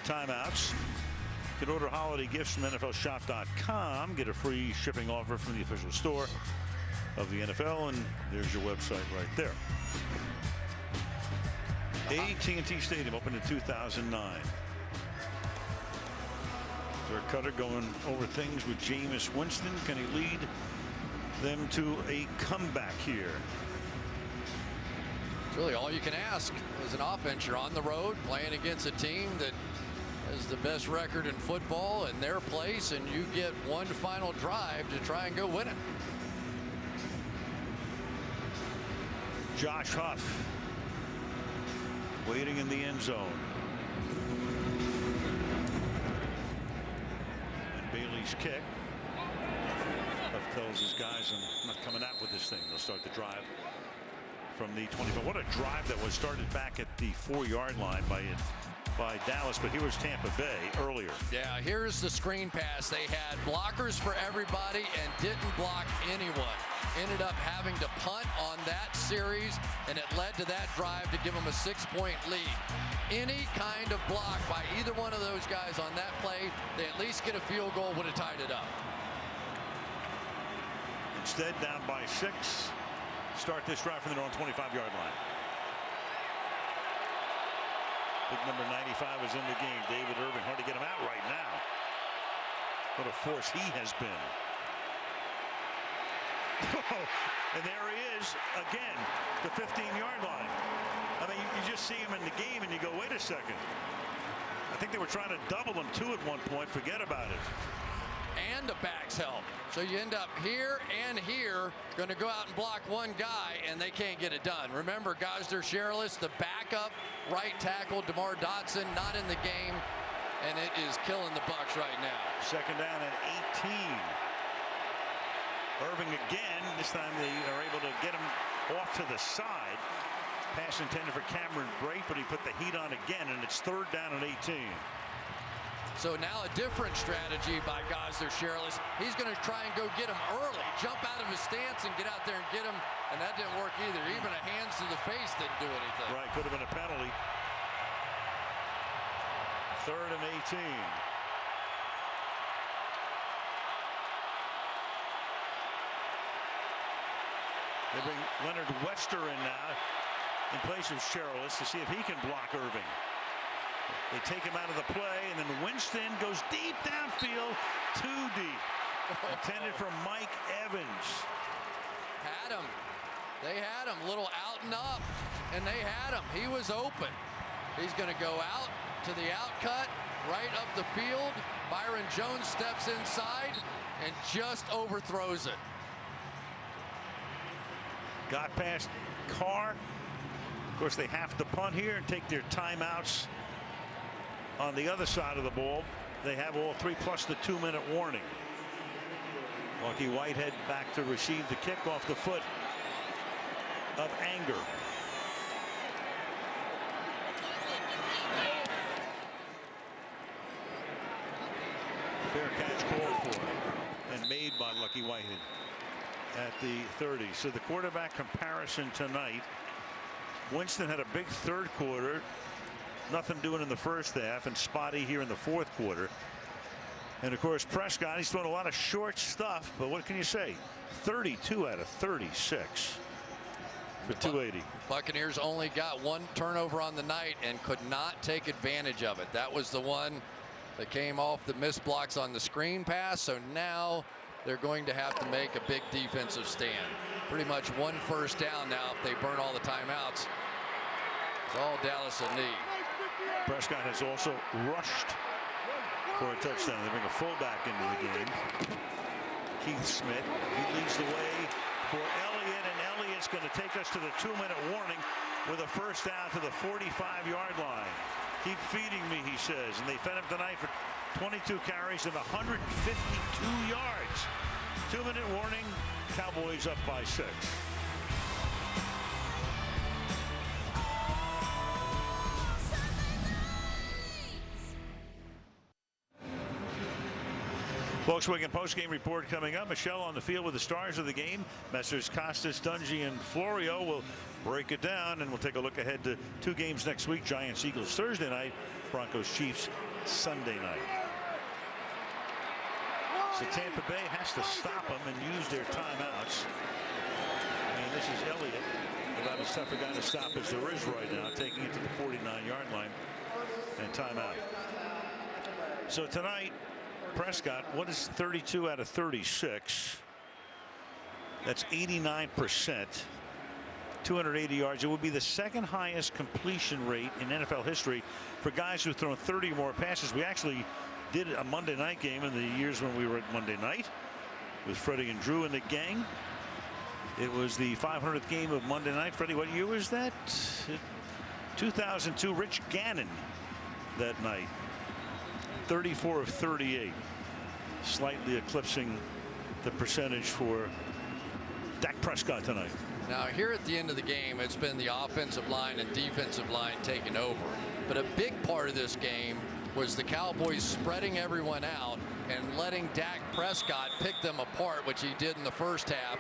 timeouts. You can order holiday gifts from NFLshop.com. Get a free shipping offer from the official store of the NFL, and there's your website right there. AT&T Stadium opened in 2009. Dirk Cutter going over things with Jameis Winston. Can he lead them to a comeback here. It's really all you can ask as an offense. You're on the road playing against a team that has the best record in football in their place, and you get one final drive to try and go win it. Josh Huff waiting in the end zone. And Bailey's kick. Huff tells his guys, I'm not coming out with this thing. They'll start the drive from the 25. What a drive that was started back at the 4-yard line by Dallas, but here was Tampa Bay earlier. Yeah, here's the screen pass. They had blockers for everybody and didn't block anyone. Ended up having to punt on that series, and it led to that drive to give them a 6-point lead. Any kind of block by either one of those guys on that play, they at least get a field goal, would have tied it up. Instead, down by 6. Start this drive from their own 25-yard line. Big number 95 is in the game. David Irving, hard to get him out right now. What a force he has been. And there he is again, the 15-yard line. I mean, you just see him in the game and you go, wait a second. I think they were trying to double him too at one point. Forget about it. And the backs help. So you end up here and here, going to go out and block one guy, and they can't get it done. Remember, Gosder Sherrillis, the backup right tackle, DeMar Dotson, not in the game, and it is killing the Bucs right now. Second down and 18. Irving again. This time they are able to get him off to the side. Pass intended for Cameron Brate, but he put the heat on again, and it's third down and 18. So now a different strategy by Gosder Sherrillis. He's going to try and go get him early, jump out of his stance and get out there and get him, and that didn't work either. Even a hands to the face didn't do anything. Right, could have been a penalty. Third and 18. They bring Leonard Wester in now in place of Sherrillis to see if he can block Irving. They take him out of the play, and then Winston goes deep downfield, too deep. Intended for Mike Evans. Had him. They had him. Little out and up, and they had him. He was open. He's going to go out to the out cut, right up the field. Byron Jones steps inside and just overthrows it. Got past Carr. Of course, they have to punt here and take their timeouts on the other side of the ball. They have all 3 plus the 2-minute warning. Lucky Whitehead back to receive the kick off the foot of Anger. Fair catch called for and made by Lucky Whitehead at the 30. So the quarterback comparison tonight. Winston had a big third quarter. Nothing doing in the first half, and spotty here in the fourth quarter. And of course, Prescott, he's doing a lot of short stuff, but what can you say? 32 out of 36 for 280. Buccaneers only got 1 turnover on the night and could not take advantage of it. That was the one that came off the missed blocks on the screen pass. So now they're going to have to make a big defensive stand. Pretty much 1 first down now if they burn all the timeouts. It's all Dallas will need. Prescott has also rushed for a touchdown. They bring a fullback into the game. Keith Smith, he leads the way for Elliott, and Elliott's going to take us to the 2-minute warning with a first down to the 45-yard line. Keep feeding me, he says, and they fed him tonight for 22 carries and 152 yards. 2-minute warning. Cowboys up by 6. Volkswagen postgame report coming up. Michelle on the field with the stars of the game. Messrs. Costas, Dungy, and Florio will break it down, and we'll take a look ahead to 2 games next week. Giants, Eagles Thursday night. Broncos, Chiefs Sunday night. So Tampa Bay has to stop them and use their timeouts. And this is Elliott, about as tough a guy to stop as there is right now, taking it to the 49-yard line and timeout. So tonight, Prescott, what is 32 out of 36? That's 89%. 280 yards. It would be the second highest completion rate in NFL history for guys who've thrown 30 or more passes. We actually did a Monday night game in the years when we were at Monday night with Freddie and Drew and the gang. It was the 500th game of Monday night. Freddie, what year was that? 2002. Rich Gannon that night. 34 of 38. Slightly eclipsing the percentage for Dak Prescott tonight. Now here at the end of the game, it's been the offensive line and defensive line taking over. But a big part of this game was the Cowboys spreading everyone out and letting Dak Prescott pick them apart, which he did in the first half.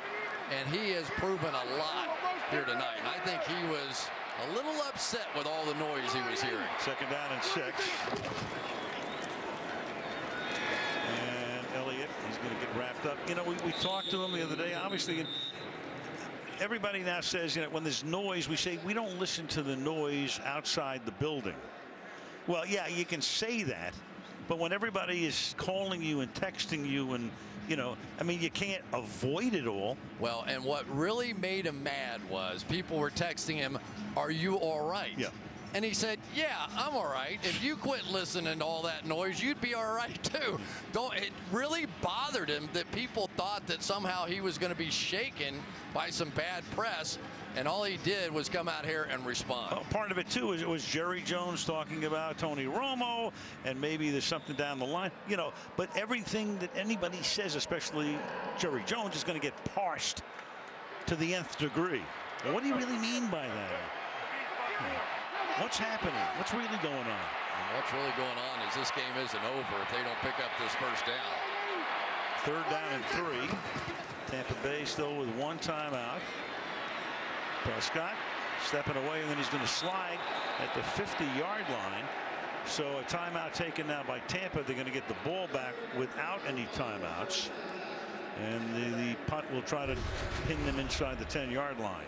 And he has proven a lot here tonight. And I think he was a little upset with all the noise he was hearing. 2nd down and 6. And Elliott, he's going to get wrapped up. You know, we talked to him the other day, obviously. Everybody now says, you know, when there's noise, we say we don't listen to the noise outside the building. Well, yeah, you can say that, but when everybody is calling you and texting you and, you know, I mean, you can't avoid it all. Well, and what really made him mad was people were texting him, "Are you all right?" Yeah. And he said, "Yeah, I'm all right. If you quit listening to all that noise, you'd be all right too." It really bothered him that people thought that somehow he was going to be shaken by some bad press, and all he did was come out here and respond. Well, part of it too is it was Jerry Jones talking about Tony Romo, and maybe there's something down the line, you know. But everything that anybody says, especially Jerry Jones, is going to get parsed to the nth degree. Well, what do you really mean by that? What's happening? What's really going on? And what's really going on is this game isn't over if they don't pick up this first down. 3rd down and 3. Tampa Bay still with 1 timeout. Prescott stepping away, and then he's going to slide at the 50-yard line. So a timeout taken now by Tampa. They're going to get the ball back without any timeouts. And the punt will try to pin them inside the 10-yard line.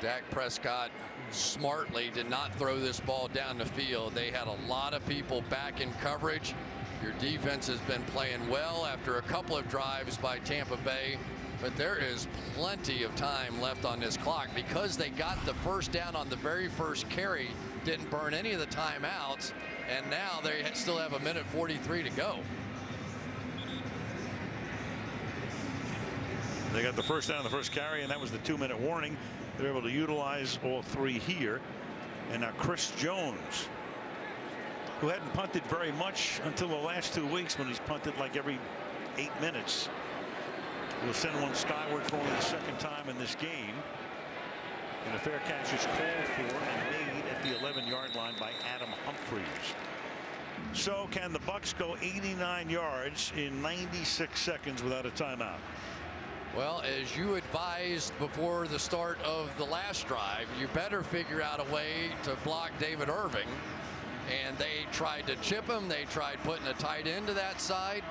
Dak Prescott smartly did not throw this ball down the field. They had a lot of people back in coverage. Your defense has been playing well after a couple of drives by Tampa Bay, but there is plenty of time left on this clock because they got the first down on the very first carry, didn't burn any of the timeouts, and now they still have 1:43 to go. They got the first down on the first carry, and that was the 2-minute warning. They're able to utilize all 3 here. And now Chris Jones, who hadn't punted very much until the last 2 weeks when he's punted like every 8 minutes, will send one skyward for only the 2nd time in this game. And a fair catch is called for and made at the 11-yard line by Adam Humphries. So can the Bucs go 89 yards in 96 seconds without a timeout? Well, as you advised before the start of the last drive, you better figure out a way to block David Irving. And they tried to chip him. They tried putting a tight end to that side.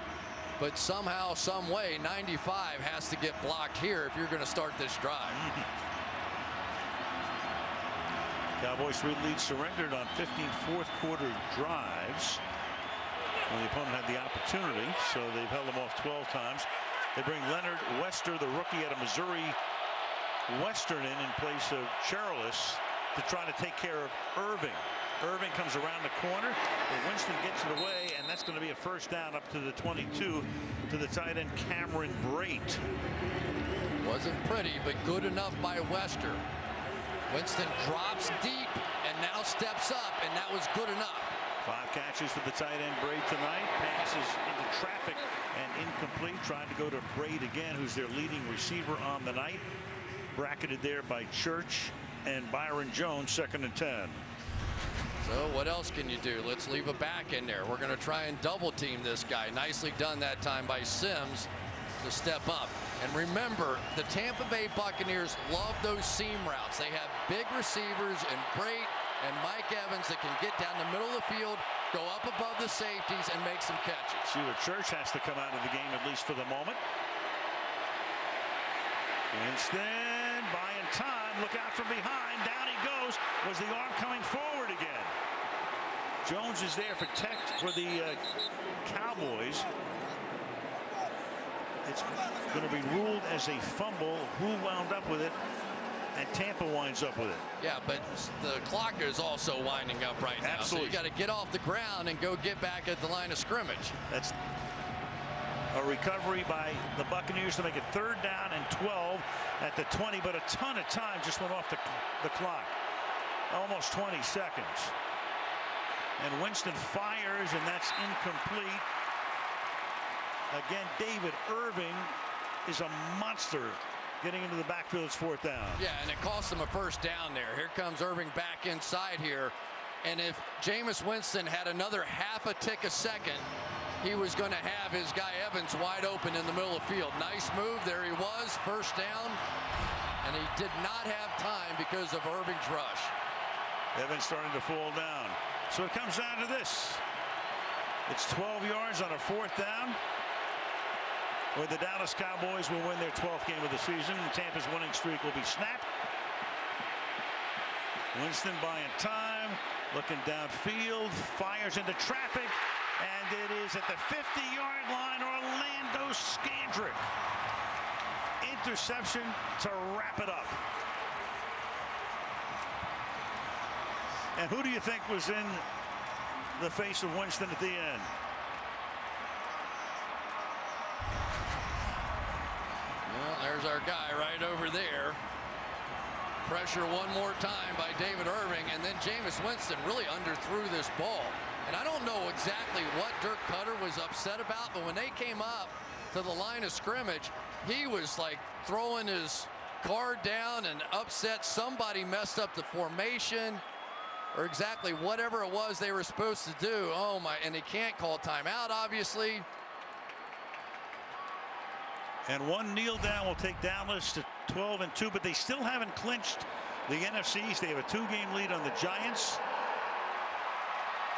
But somehow, some way, 95 has to get blocked here if you're going to start this drive. Cowboys 3 leads surrendered on 15 fourth-quarter drives when the opponent had the opportunity. So they've held them off 12 times. They bring Leonard Wester, the rookie out of Missouri Western, in place of Cherilus to try to take care of Irving. Irving comes around the corner, and Winston gets it away, and that's going to be a first down up to the 22 to the tight end Cameron Brate. Wasn't pretty, but good enough by Wester. Winston drops deep and now steps up, and that was good enough. 5 catches for the tight end Brate tonight. Passes into traffic and incomplete. Trying to go to Brate again, who's their leading receiver on the night. Bracketed there by Church and Byron Jones, 2nd and 10. So what else can you do? Let's leave a back in there. We're going to try and double team this guy. Nicely done that time by Sims to step up. And remember, the Tampa Bay Buccaneers love those seam routes. They have big receivers in Brate and Mike Evans that can get down the middle of the field, go up above the safeties, and make some catches. Sheila Church has to come out of the game, at least for the moment. Winston buying time. Look out from behind. Down he goes. Was the arm coming forward again? Jones is there for the Cowboys. It's going to be ruled as a fumble. Who wound up with it? And Tampa winds up with it. Yeah, but the clock is also winding up right now. Absolutely. So you got to get off the ground and go get back at the line of scrimmage. That's a recovery by the Buccaneers to make it 3rd down and 12 at the 20, but a ton of time just went off the clock. Almost 20 seconds. And Winston fires, and that's incomplete. Again, David Irving is a monster getting into the backfield. It's 4th down. Yeah, and it cost him a 1st down there. Here comes Irving back inside here. And if Jameis Winston had another half a tick a second, he was going to have his guy Evans wide open in the middle of the field. Nice move. There he was, 1st down. And he did not have time because of Irving's rush. Evans starting to fall down. So it comes down to this. It's 12 yards on a 4th down, where the Dallas Cowboys will win their 12th game of the season. And Tampa's winning streak will be snapped. Winston buying time, looking downfield, fires into traffic, and it is at the 50-yard line. Orlando Scandrick. Interception to wrap it up. And who do you think was in the face of Winston at the end? Well, there's our guy right over there. Pressure one more time by David Irving, and then Jameis Winston really underthrew this ball. And I don't know exactly what Dirk Cutter was upset about, but when they came up to the line of scrimmage, he was like throwing his guard down and upset. Somebody messed up the formation, or exactly whatever it was they were supposed to do. Oh my, and he can't call timeout, obviously. And one kneel down will take Dallas to 12-2, but they still haven't clinched the NFC East. They have a 2-game lead on the Giants.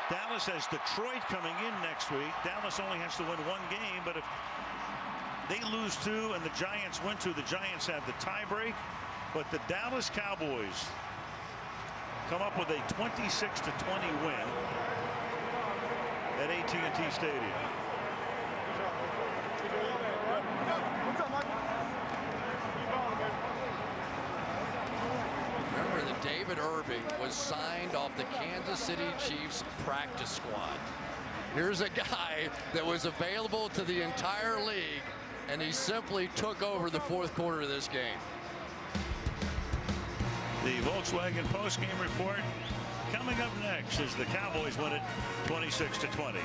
Dallas has Detroit coming in next week. Dallas only has to win 1 game, but if they lose 2 and the Giants win 2, the Giants have the tiebreak. But the Dallas Cowboys come up with a 26-20 win at AT&T Stadium. Remember that David Irving was signed off the Kansas City Chiefs practice squad. Here's a guy that was available to the entire league, and he simply took over the 4th quarter of this game. The Volkswagen postgame report coming up next as the Cowboys win it 26-20.